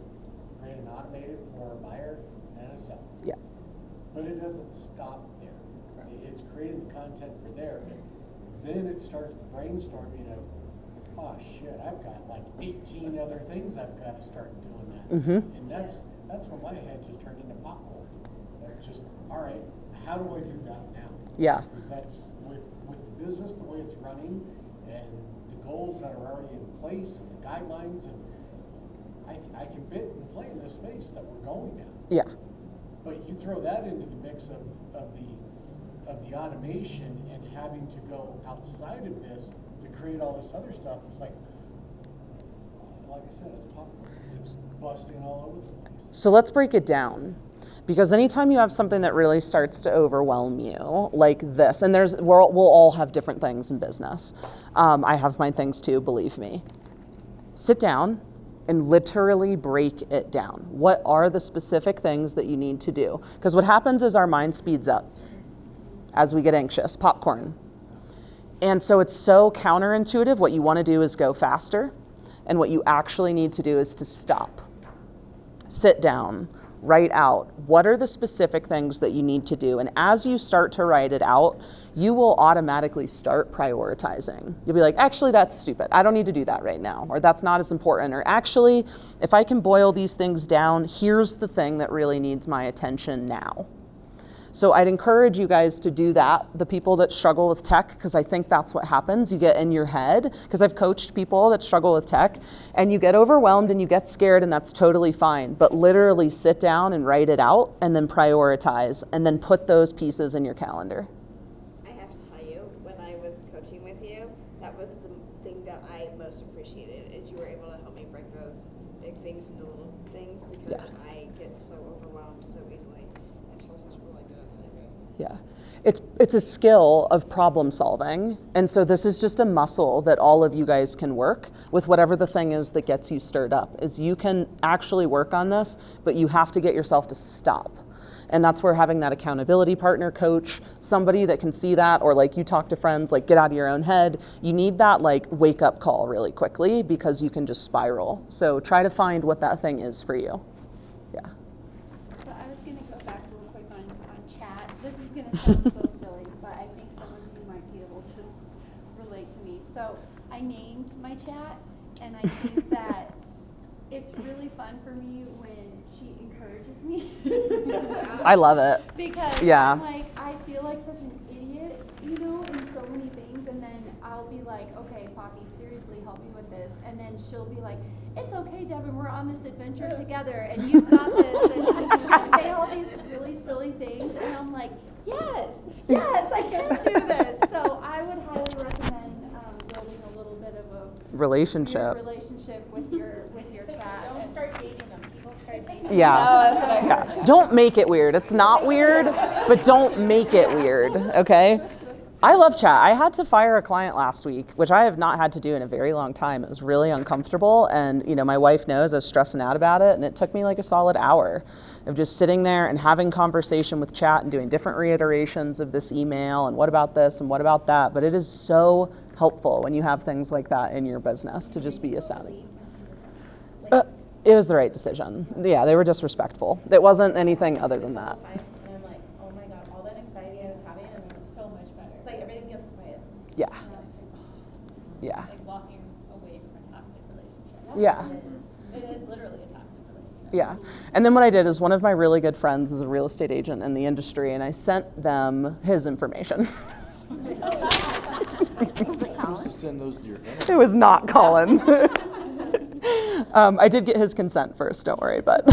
create an automated for a buyer and a seller. Yeah. But it doesn't stop there. It's creating the content for there, but then it starts the brainstorming of, oh shit, I've got like 18 other things I've got to start doing that. And that's when my head just turned into popcorn. It's just, all right, how do I do that now? Yeah. Because that's with the business, the way it's running, and the goals that are already in place, and the guidelines, and I can fit and play in this space that we're going down. Yeah. But you throw that into the mix of the automation and having to go outside of this to create all this other stuff, it's like I said, it's popcorn. It's busting all over the place. So let's break it down. Because anytime you have something that really starts to overwhelm you, like this, and we'll all have different things in business. I have my things too, believe me. Sit down and literally break it down. What are the specific things that you need to do? Because what happens is our mind speeds up as we get anxious, popcorn. And so it's so counterintuitive. What you want to do is go faster, and what you actually need to do is to stop. Sit down. Write out what are the specific things that you need to do. And as you start to write it out, you will automatically start prioritizing. You'll be like, actually, that's stupid. I don't need to do that right now. Or that's not as important. Or actually, if I can boil these things down, here's the thing that really needs my attention now. So I'd encourage you guys to do that, the people that struggle with tech, because I think that's what happens. You get in your head, because I've coached people that struggle with tech, and you get overwhelmed and you get scared, and that's totally fine. But literally sit down and write it out, and then prioritize, and then put those pieces in your calendar. I have to tell you, when I was coaching with you, that was the thing that I most appreciated, is you were able to help me break those big things into little things, because I get so overwhelmed so easily. And Chelsea's really good at that, I guess. Yeah, it's a skill of problem solving. And so this is just a muscle that all of you guys can work with whatever the thing is that gets you stirred up, is you can actually work on this, but you have to get yourself to stop. And that's where having that accountability partner, coach, somebody that can see that, or like you talk to friends, like get out of your own head. You need that like wake up call really quickly, because you can just spiral. So try to find what that thing is for you. Yeah. So I was gonna go back real quick on chat. This is gonna sound so silly, but I think some of you might be able to relate to me. So I named my chat, and I think that it's really fun for me when she encourages me. I love it. Because yeah. I'm like, I feel like such an idiot, you know, in so many things, and then I'll be like, okay, Poppy, seriously, help me with this. And then she'll be like, it's okay, Devin, we're on this adventure together, and you've got this. And she'll say all these really silly things, and I'm like, yes, I can do this. So I would highly recommend building a little bit of a relationship with your chat. Don't start dating them. People start dating them. Yeah. No, that's what I heard. Yeah. Don't make it weird. It's not weird, but don't make it weird, okay? I love chat. I had to fire a client last week, which I have not had to do in a very long time. It was really uncomfortable. And, my wife knows I was stressing out about it. And it took me like a solid hour of just sitting there and having conversation with chat and doing different reiterations of this email and what about this and what about that. But it is so helpful when you have things like that in your business to just be a sounding. It was the right decision. Yeah, they were disrespectful. It wasn't anything other than that. And I'm like, oh my God, all that anxiety I was having, and it was so much better. It's like everything gets quiet. Yeah. And I was like, oh. Yeah. Like walking away from a toxic relationship. Yeah. It is literally a toxic relationship. Yeah. And then what I did is one of my really good friends is a real estate agent in the industry, and I sent them his information. Send those to your It was not Colin. I did get his consent first, don't worry, but.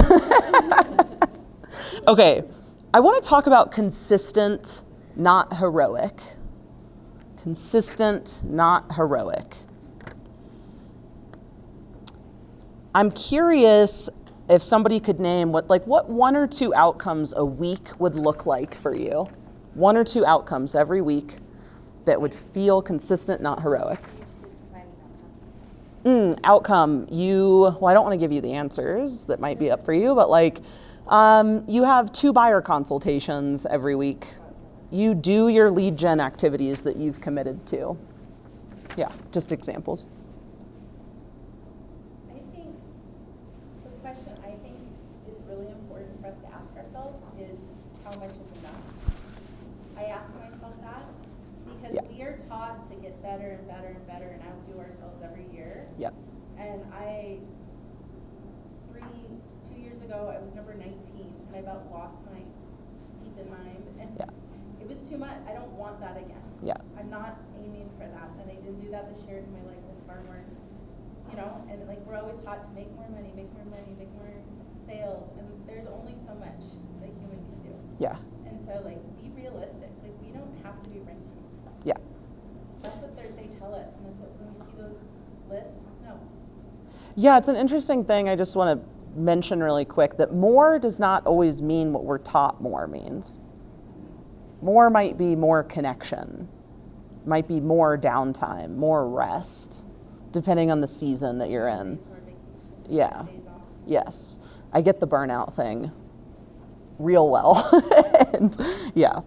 Okay, I want to talk about consistent, not heroic. Consistent, not heroic. I'm curious if somebody could name what 1 or 2 outcomes a week would look like for you. 1 or 2 outcomes every week that would feel consistent, not heroic. Outcome, I don't want to give you the answers that might be up for you, but you have 2 buyer consultations every week. You do your lead gen activities that you've committed to. Yeah, just examples. I think the question is really important for us to ask ourselves is how much is enough? I ask myself that because we are taught to get better and better and better and outdo ourselves every year. Yep. And 2 years ago, I was number 19, and I about lost my peace in mind. And it was too much. I don't want that again. Yeah. I'm not aiming for that, and I didn't do that this year in my life this far more. And we're always taught to make more money, make more sales, and there's only so much a human can do. Yeah. And so be realistic. We don't have to be ranking. Yeah. That's what they tell us, and that's what when we see those lists. No. Yeah, it's an interesting thing. I just want to mention really quick that more does not always mean what we're taught more means. More might be more connection, might be more downtime, more rest, depending on the season that you're in. Yeah. Yes. I get the burnout thing real well. And yeah.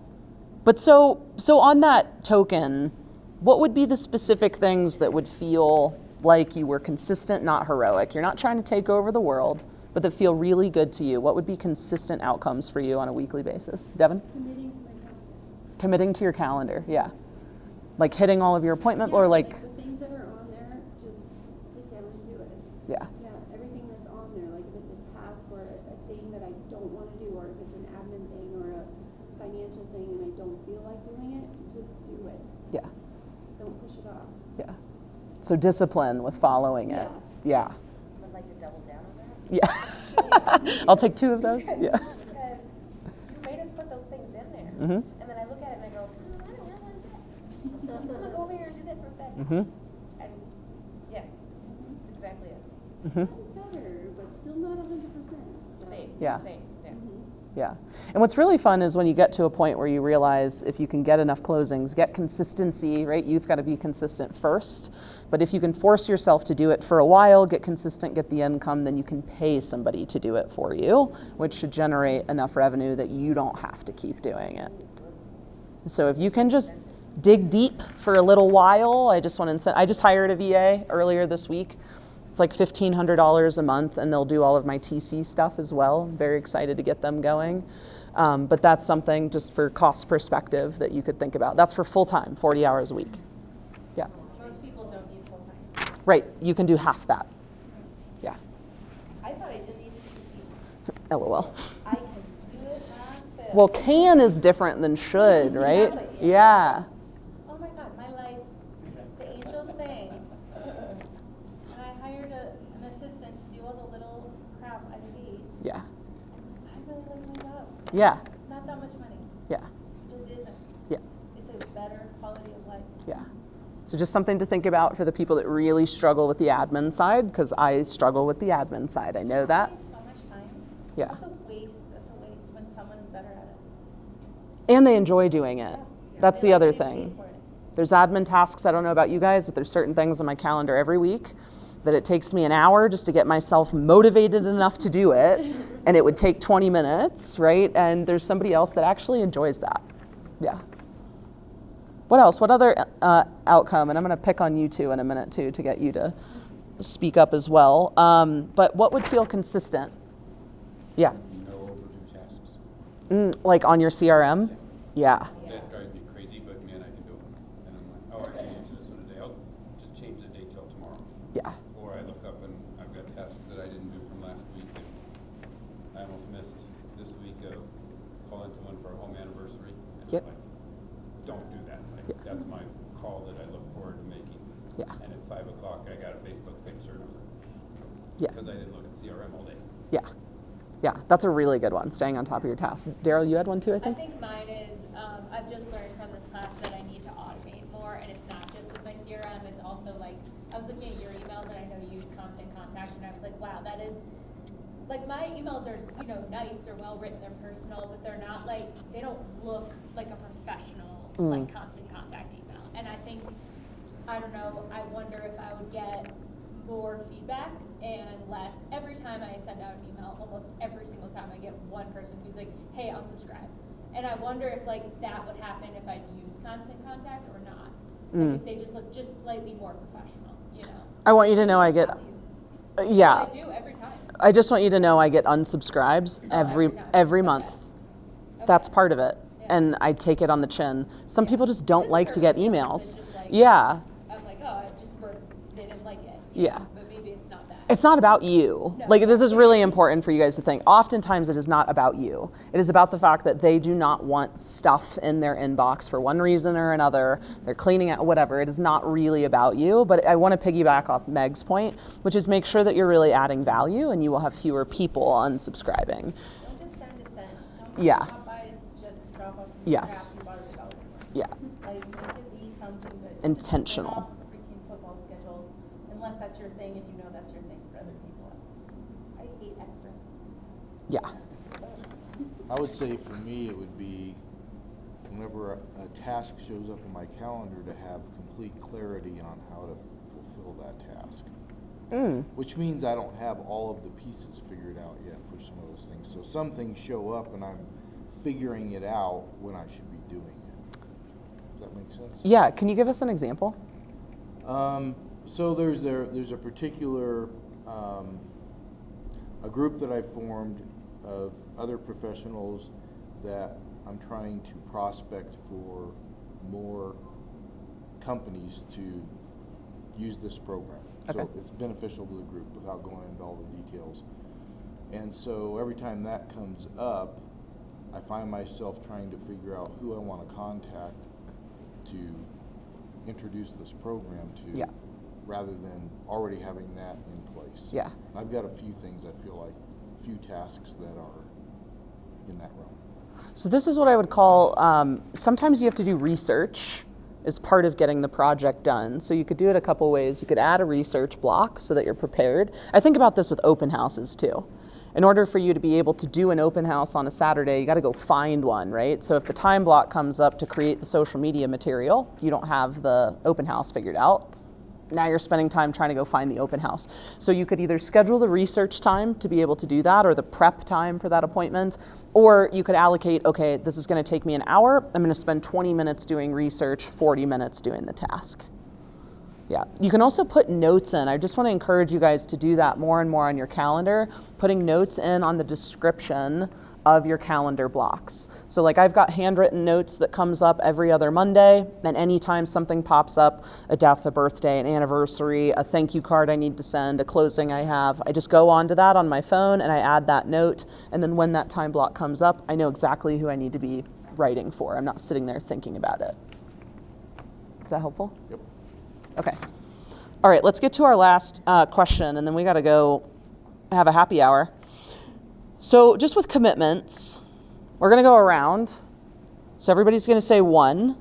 But so on that token, what would be the specific things that would feel like you were consistent, not heroic? You're not trying to take over the world, but that feel really good to you. What would be consistent outcomes for you on a weekly basis? Devin? Committing to your calendar, yeah. Like hitting all of your appointment or the things that are on there, just sit down and do it. Yeah. Yeah, everything that's on there, if it's a task or a thing that I don't want to do, or if it's an admin thing or a financial thing and I don't feel like doing it, just do it. Yeah. Don't push it off. Yeah. So discipline with following it. Yeah. I would like to double down on that. Yeah. I'll take 2 of those. Yeah. Because you made us put those things in there. Mm-hmm. And then I look at it and I go, I don't really want to do that. I'm going to go over here and do this instead. Mm-hmm. And yes, that's exactly it. Mm-hmm. Better, but still not 100%. So. Same. Yeah. Same. Yeah. Yeah. And what's really fun is when you get to a point where you realize if you can get enough closings, get consistency, right? You've got to be consistent first. But if you can force yourself to do it for a while, get consistent, get the income, then you can pay somebody to do it for you, which should generate enough revenue that you don't have to keep doing it. So if you can just dig deep for a little while, I just hired a VA earlier this week. It's like $1,500 a month, and they'll do all of my TC stuff as well. I'm very excited to get them going. But that's something just for cost perspective that you could think about. That's for full-time, 40 hours a week. Yeah. Most people don't need full-time. Right, you can do half that. Yeah. I thought I didn't need to see. LOL. I can do it myself. Well, can is different than should, right? Exactly. Yeah. Oh my God, my life, the angel sang. And I hired an assistant to do all the little crap I hate. Yeah. I really like my job. Yeah. It's not that much money. Yeah. It just isn't. Yeah. It's a better quality of life. Yeah. So just something to think about for the people that really struggle with the admin side, because I struggle with the admin side. I know that. It's so much time. Yeah. That's a waste when someone's better at it. And they enjoy doing it. That's the other thing. There's admin tasks, I don't know about you guys, but there's certain things on my calendar every week that it takes me an hour just to get myself motivated enough to do it, and it would take 20 minutes, right? And there's somebody else that actually enjoys that. Yeah. What else? What other outcome? And I'm going to pick on you two in a minute too to get you to speak up as well. But what would feel consistent? Yeah. No overdue tasks. Like on your CRM? Yeah. That drives me crazy, but man, I can do it. And I'm like, oh, I can answer this one today. I'll just change the date till tomorrow. Yeah. Or I look up and I've got tasks that I didn't do from last week, and I almost missed this week of calling someone for a home anniversary. And Yep. I'm like, don't do that. Like, that's my call that I look forward to making. Yeah. And at 5 o'clock, I got a Facebook picture, and I was like, Yeah. because I didn't look at CRM all day. Yeah. Yeah, that's a really good one, staying on top of your tasks. Daryl, you had one too, I I think? think mine is, I've just learned from this class that I need to automate more, and it's not just with my CRM, it's also like, I was looking at your emails and I know you use Constant Contact, and I was like, wow, that is, like, my emails are, you know, nice, they're well written, they're personal, but they're not like, they don't look like a professional, like, Constant Contact email. And I think, I don't know, I wonder if I would get more feedback and less. Every time I send out an email, almost every single time I get one person who's like, hey, unsubscribe. And I wonder if like that would happen if I'd use Constant Contact or not. Like if they just look just slightly more professional, you know. I want you to know I get, yeah. I do every time. I just want you to know I get unsubscribes every month. Okay. That's part of it. Yeah. And I take it on the chin. Some people just don't It's like to get perfect, emails. just like- Yeah. I'm like, oh, it just they didn't like it. you Yeah. know, But maybe it's not that. It's not about you. No. Like, this is really important for you guys to think. Oftentimes, it is not about you. It is about the fact that they do not want stuff in their inbox for one reason or another. They're cleaning out whatever. It is not really about you. But I want to piggyback off Meg's point, which is make sure that you're really adding value and you will have fewer people unsubscribing. Don't just send to send. Don't Yeah. drop by is just to drop off some Yes. crap you bought at the dollar store. Yeah. Like, make it be something that Intentional. Just get off the freaking football schedule, unless that's your thing and you know that's your thing for other people. I hate extra. Yeah. I would say for me, it would be whenever a task shows up in my calendar to have complete clarity on how to fulfill that task. Which means I don't have all of the pieces figured out yet for some of those things. So some things show up and I'm figuring it out when I should be doing it. Does that make sense? Yeah. Can you give us an example? So there's a particular a group that I formed of other professionals that I'm trying to prospect for more companies to use this program. Okay. So it's beneficial to the group without going into all the details. And so every time that comes up, I find myself trying to figure out who I want to contact to introduce this program to, Yeah. rather than already having that in place. Yeah. I've got a few things I feel like, a few tasks that are in that realm. So this is what I would call, sometimes you have to do research as part of getting the project done. So you could do it a couple ways. You could add a research block so that you're prepared. I think about this with open houses too. In order for you to be able to do an open house on a Saturday, you got to go find one, right? So if the time block comes up to create the social media material, you don't have the open house figured out. Now you're spending time trying to go find the open house. So you could either schedule the research time to be able to do that, or the prep time for that appointment, or you could allocate, okay, this is going to take me an hour. I'm going to spend 20 minutes doing research, 40 minutes doing the task. Yeah. You can also put notes in. I just want to encourage you guys to do that more and more on your calendar, putting notes in on the description of your calendar blocks. So like I've got handwritten notes that comes up every other Monday, and anytime something pops up, a death, a birthday, an anniversary, a thank you card I need to send, a closing I have, I just go onto that on my phone and I add that note, and then when that time block comes up, I know exactly who I need to be writing for. I'm not sitting there thinking about it. Is that helpful? Yep. Okay. All right, let's get to our last question, and then we got to go have a happy hour. So just with commitments, we're going to go around. So everybody's going to say one.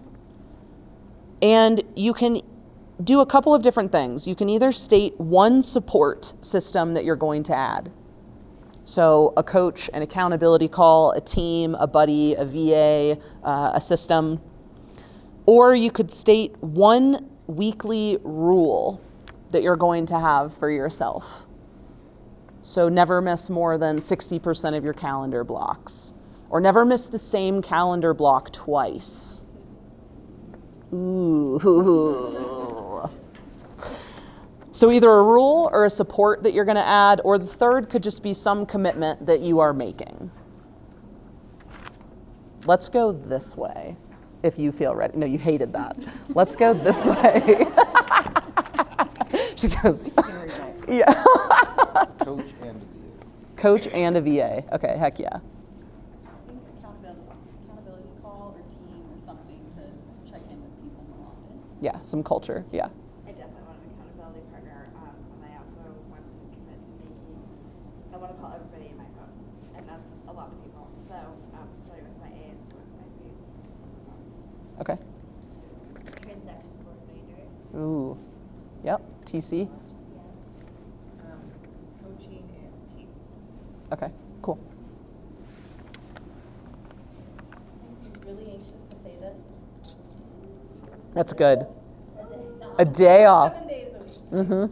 And you can do a couple of different things. You can either state one support system that you're going to add. So a coach, an accountability call, a team, a buddy, a VA, a system. Or you could state one weekly rule that you're going to have for yourself. So never miss more than 60% of your calendar blocks. Or never miss the same calendar block twice. Ooh. So either a rule or a support that you're going to add, or the third could just be some commitment that you are making. Let's go this way, if you feel ready. No, you hated that. Let's go this way. She goes, yeah. Coach and a VA. Coach and a VA. Okay, heck yeah. I think accountability call or team or something to check in with people more often. Yeah, some culture, yeah. I definitely want an accountability partner, and I also want to commit to making, I want to call everybody in my phone, and that's a lot of people. So, starting with my A's, with my B's. Okay. Transaction coordinator. Ooh. Yep, TC. Coaching and team. Okay, cool. Makes me really anxious to say this. That's good. A day off. 7 days a week. Mm-hmm.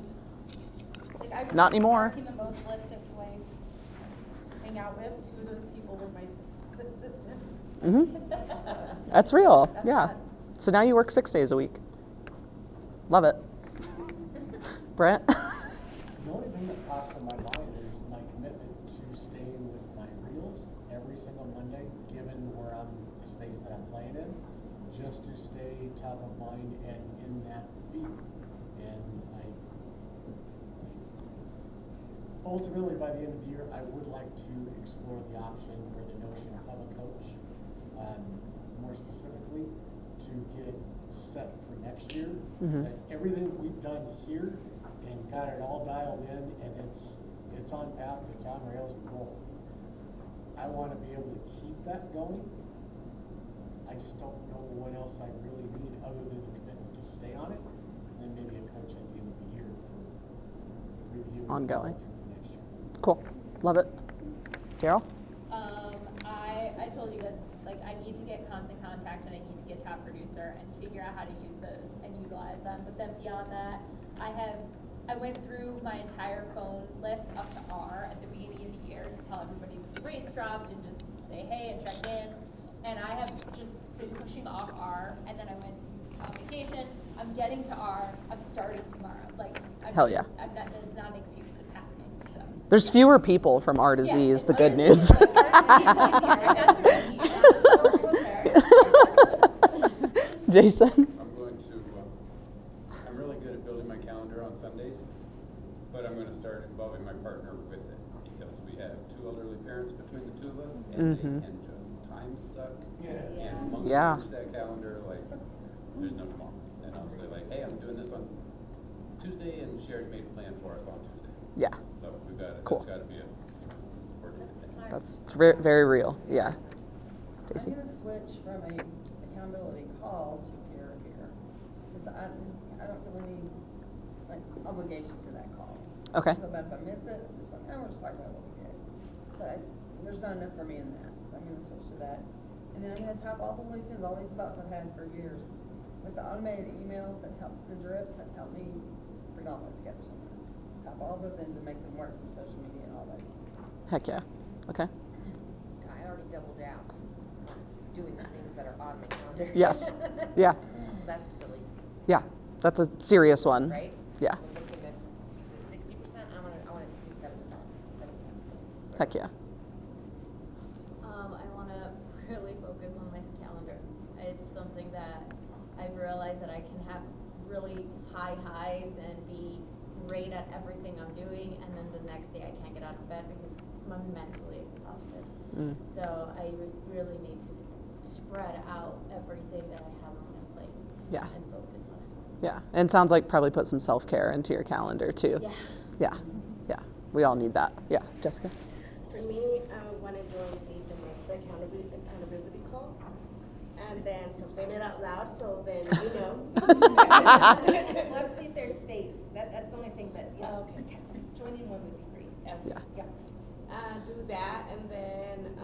Like, I was Not anymore. marking the most list of who I hang out with. 2 of those people were my assistant. Mm-hmm. That's real, That's yeah. bad. So now you work 6 days a week. Love it. Brent? The only thing that pops in my mind is my commitment to staying with my reels every single Monday, given where I'm, the space that I'm playing in, just to stay top of mind and in that feed. And ultimately, by the end of the year, I would like to explore the option or the notion of a coach, more specifically, to get set for next year. Mhm. That everything we've done here and got it all dialed in, and it's on path, it's on rails, and roll. I want to be able to keep that going. I just don't know what else I really need other than the commitment to stay on it, and then maybe a coach at the end of the year for review and Ongoing. follow-through for next year. Cool. Love it. Daryl? I told you guys, like, I need to get constant contact and I need to get top producer and figure out how to use those and utilize them. But then beyond that, I went through my entire phone list up to R at the beginning of the year to tell everybody the rates dropped and just say hey and check in. And I have just been pushing off R, and then I went on vacation. I'm getting to R. I'm starting tomorrow. Like, Hell yeah. I'm not, it's not an excuse. It's happening. So. There's fewer people from R to Z is the good news. Jason? I'm going to, I'm really good at building my calendar on Sundays, but I'm going to start involving my partner with it because we have 2 elderly parents between the 2 of us, and Mhm. they can just time suck Yeah. and monkey Yeah. wrench that calendar like there's no tomorrow. And I'll say like, hey, I'm doing this on Tuesday, and she already made a plan for us on Tuesday. Yeah. So we've got Cool. that's got to be a coordinated thing. That's very, very real. Yeah. Daisy? I'm gonna switch from a accountability call to peer-to-peer, because I don't feel any, like, obligation to that call. Okay. I feel bad if I miss it, I'm just like, we're just talking about what we did. But there's not enough for me in that, so I'm gonna switch to that. And then I'm gonna type all the loose ends, all these thoughts I've had for years. With the automated emails, that's helped, the drips, that's helped me bring all that together somewhere. Type all those ends and make them work from social media and all that. Heck yeah. Okay. I already doubled down on doing the things that are on my calendar. Yes. Yeah. So that's really, Yeah. That's a serious one. right? Yeah. I'm looking at, you said 60%, I wanna do 75%. Heck yeah. I want to really focus on my calendar. It's something that I've realized that I can have really high highs and be great at everything I'm doing, and then the next day I can't get out of bed because I'm mentally exhausted. Mm. So I really need to spread out everything that I have on my plate Yeah. and focus on it. Yeah. And it sounds like probably put some self-care into your calendar too. Yeah. Yeah. Yeah. We all need that. Yeah. Jessica? For me, I want to join the accountability call. And then, so I'm saying it out loud, so then you know. Let's see if there's space. That's the only thing, but yeah. Okay. Joining one would be great. Yeah. Do that, and then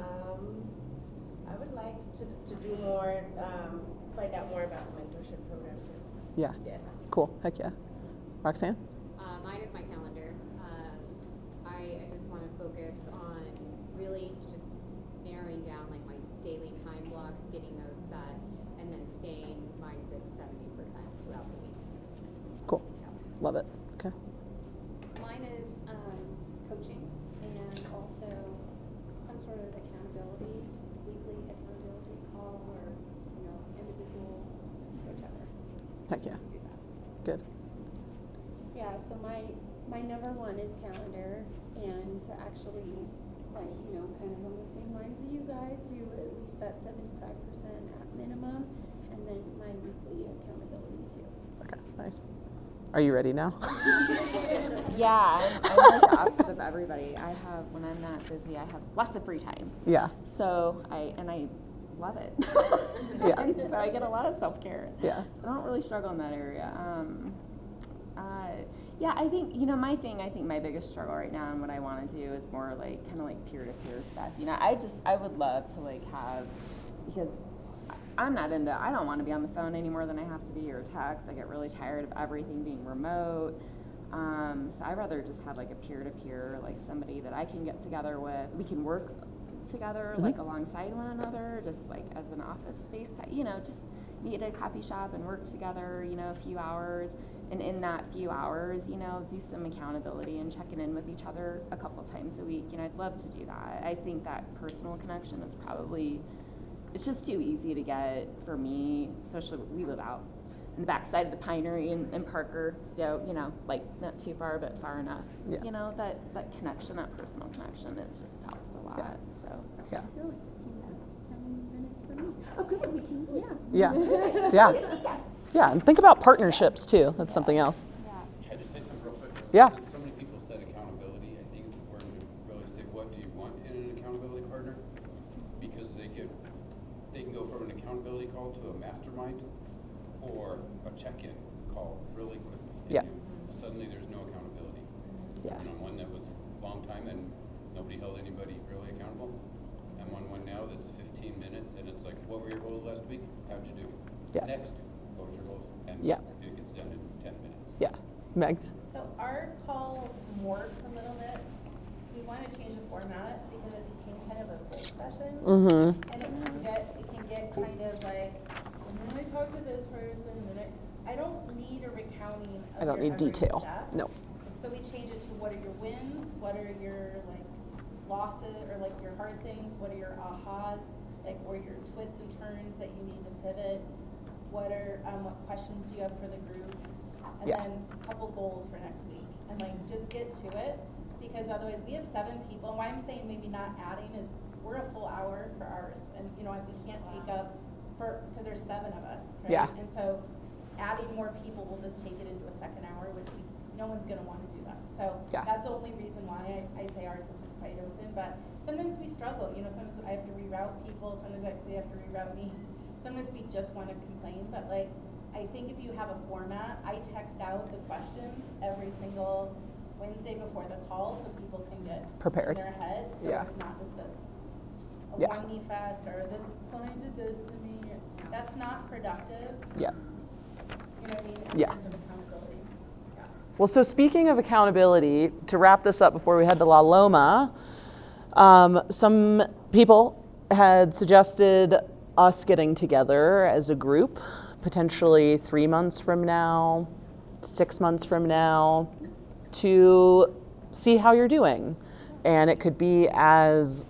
I would like to do more find out more about the mentorship program too. Yeah. Yes. Cool. Heck yeah. Roxanne? Mine is my calendar. I just want to focus on really just narrowing down like my daily time blocks, getting those set, and then staying mine's at 70% throughout the week. Cool. Love it. Okay. Mine is coaching and also some sort of accountability, weekly accountability call or, individual, whichever. Heck yeah. Do that. Good. Yeah, so my number one is calendar, and to actually, like, kind of on the same lines as you guys, do at least that 75% at minimum, and then my weekly accountability too. Okay. Nice. Are you ready now? Yeah, I'm like the opposite of everybody. When I'm that busy, I have lots of free time. Yeah. So I love it. Yeah. And so I get a lot of self-care. Yeah. So I don't really struggle in that area. Yeah, I think, my biggest struggle right now and what I want to do is more like kind of like peer-to-peer stuff. I would love to like have, because I don't want to be on the phone any more than I have to be or text. I get really tired of everything being remote. So I'd rather just have like a peer-to-peer, like somebody that I can get together with. We can work together like alongside one another, just like as an office space, just meet at a coffee shop and work together, a few hours. And in that few hours, do some accountability and checking in with each other a couple times a week. I'd love to do that. I think that personal connection is probably, it's just too easy to get for me, especially we live out in the backside of the Pinery in Parker, so, like not too far, but far enough. Yeah. That connection, that personal connection, it just helps a lot, so. Yeah. I feel like 10 minutes for me. Oh, good, we can, Yeah. Yeah. Yeah, and think about partnerships too. That's something else. Can I just say something real quick? Yeah. Since so many people said accountability, I think it's important to really say, what do you want in an accountability partner? Because they can go from an accountability call to a mastermind or a check-in call really quickly. Yeah. Suddenly there's no accountability. Yeah. One that was a long time and nobody held anybody really accountable. And one now that's 15 minutes and it's like, what were your goals last week? How'd you do? Yeah. Next, what was your goals? And Yeah. it gets done in 10 minutes. Yeah. Meg? So our call morphed a little bit. So we want to change the format because it became kind of a quick session. Mm-hmm. And it can get kind of like, and then I talk to this person, and then I don't need a recounting of I don't your need every detail. step. No. So we change it to what are your wins, what are your like losses or like your hard things, what are your ahas, like or your twists and turns that you need to pivot, what questions do you have for the group, and Yeah. then a couple goals for next week, and like just get to it, because otherwise we have 7 people, and why I'm saying maybe not adding is we're a full hour for ours, and we can't take up because there's 7 of us, right? Yeah. And so adding more people will just take it into a second hour, which no one's going to want to do that. So Yeah. that's the only reason why I say ours is quite open. But sometimes we struggle. Sometimes I have to reroute people. Sometimes they have to reroute me. Sometimes we just want to complain. But I think if you have a format, I text out the questions every single Wednesday before the call so people can get Prepared. in their head. So Yeah. it's not just a Yeah. whiny fest or this client did this to me. That's not productive. Yeah. You know what I mean? In Yeah. terms of accountability. Yeah. Well, so speaking of accountability, to wrap this up before we head to La Loma, some people had suggested us getting together as a group, potentially 3 months from now, 6 months from now, to see how you're doing. And it could be as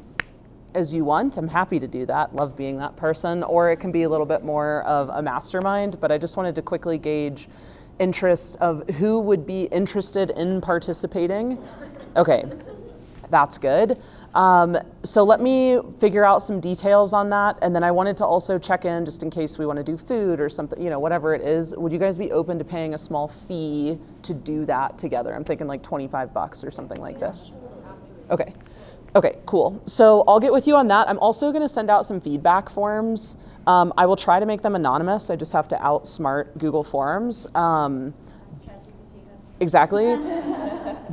you want. I'm happy to do that, love being that person, or it can be a little bit more of a mastermind, but I just wanted to quickly gauge interest of who would be interested in participating. Okay, that's good. So let me figure out some details on that, and then I wanted to also check in just in case we want to do food or something, whatever it is. Would you guys be open to paying a small fee to do that together? I'm thinking like $25 or something like this. Okay, cool. So I'll get with you on that. I'm also going to send out some feedback forms. I will try to make them anonymous. I just have to outsmart Google Forms. Exactly.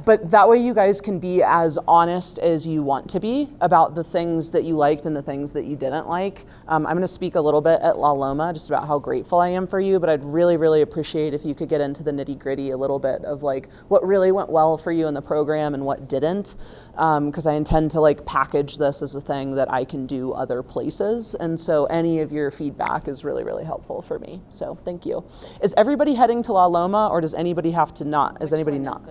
But that way you guys can be as honest as you want to be about the things that you liked and the things that you didn't like. I'm going to speak a little bit at La Loma just about how grateful I am for you, but I'd really, really appreciate if you could get into the nitty gritty a little bit of like what really went well for you in the program and what didn't. Because I intend to like package this as a thing that I can do other places. And so any of your feedback is really, really helpful for me. So thank you. Is everybody heading to La Loma, or does anybody have to not? Is anybody not?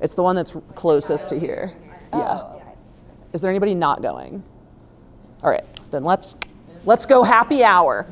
It's the one that's closest to here. Yeah. Is there anybody not going? All right, then let's go happy hour.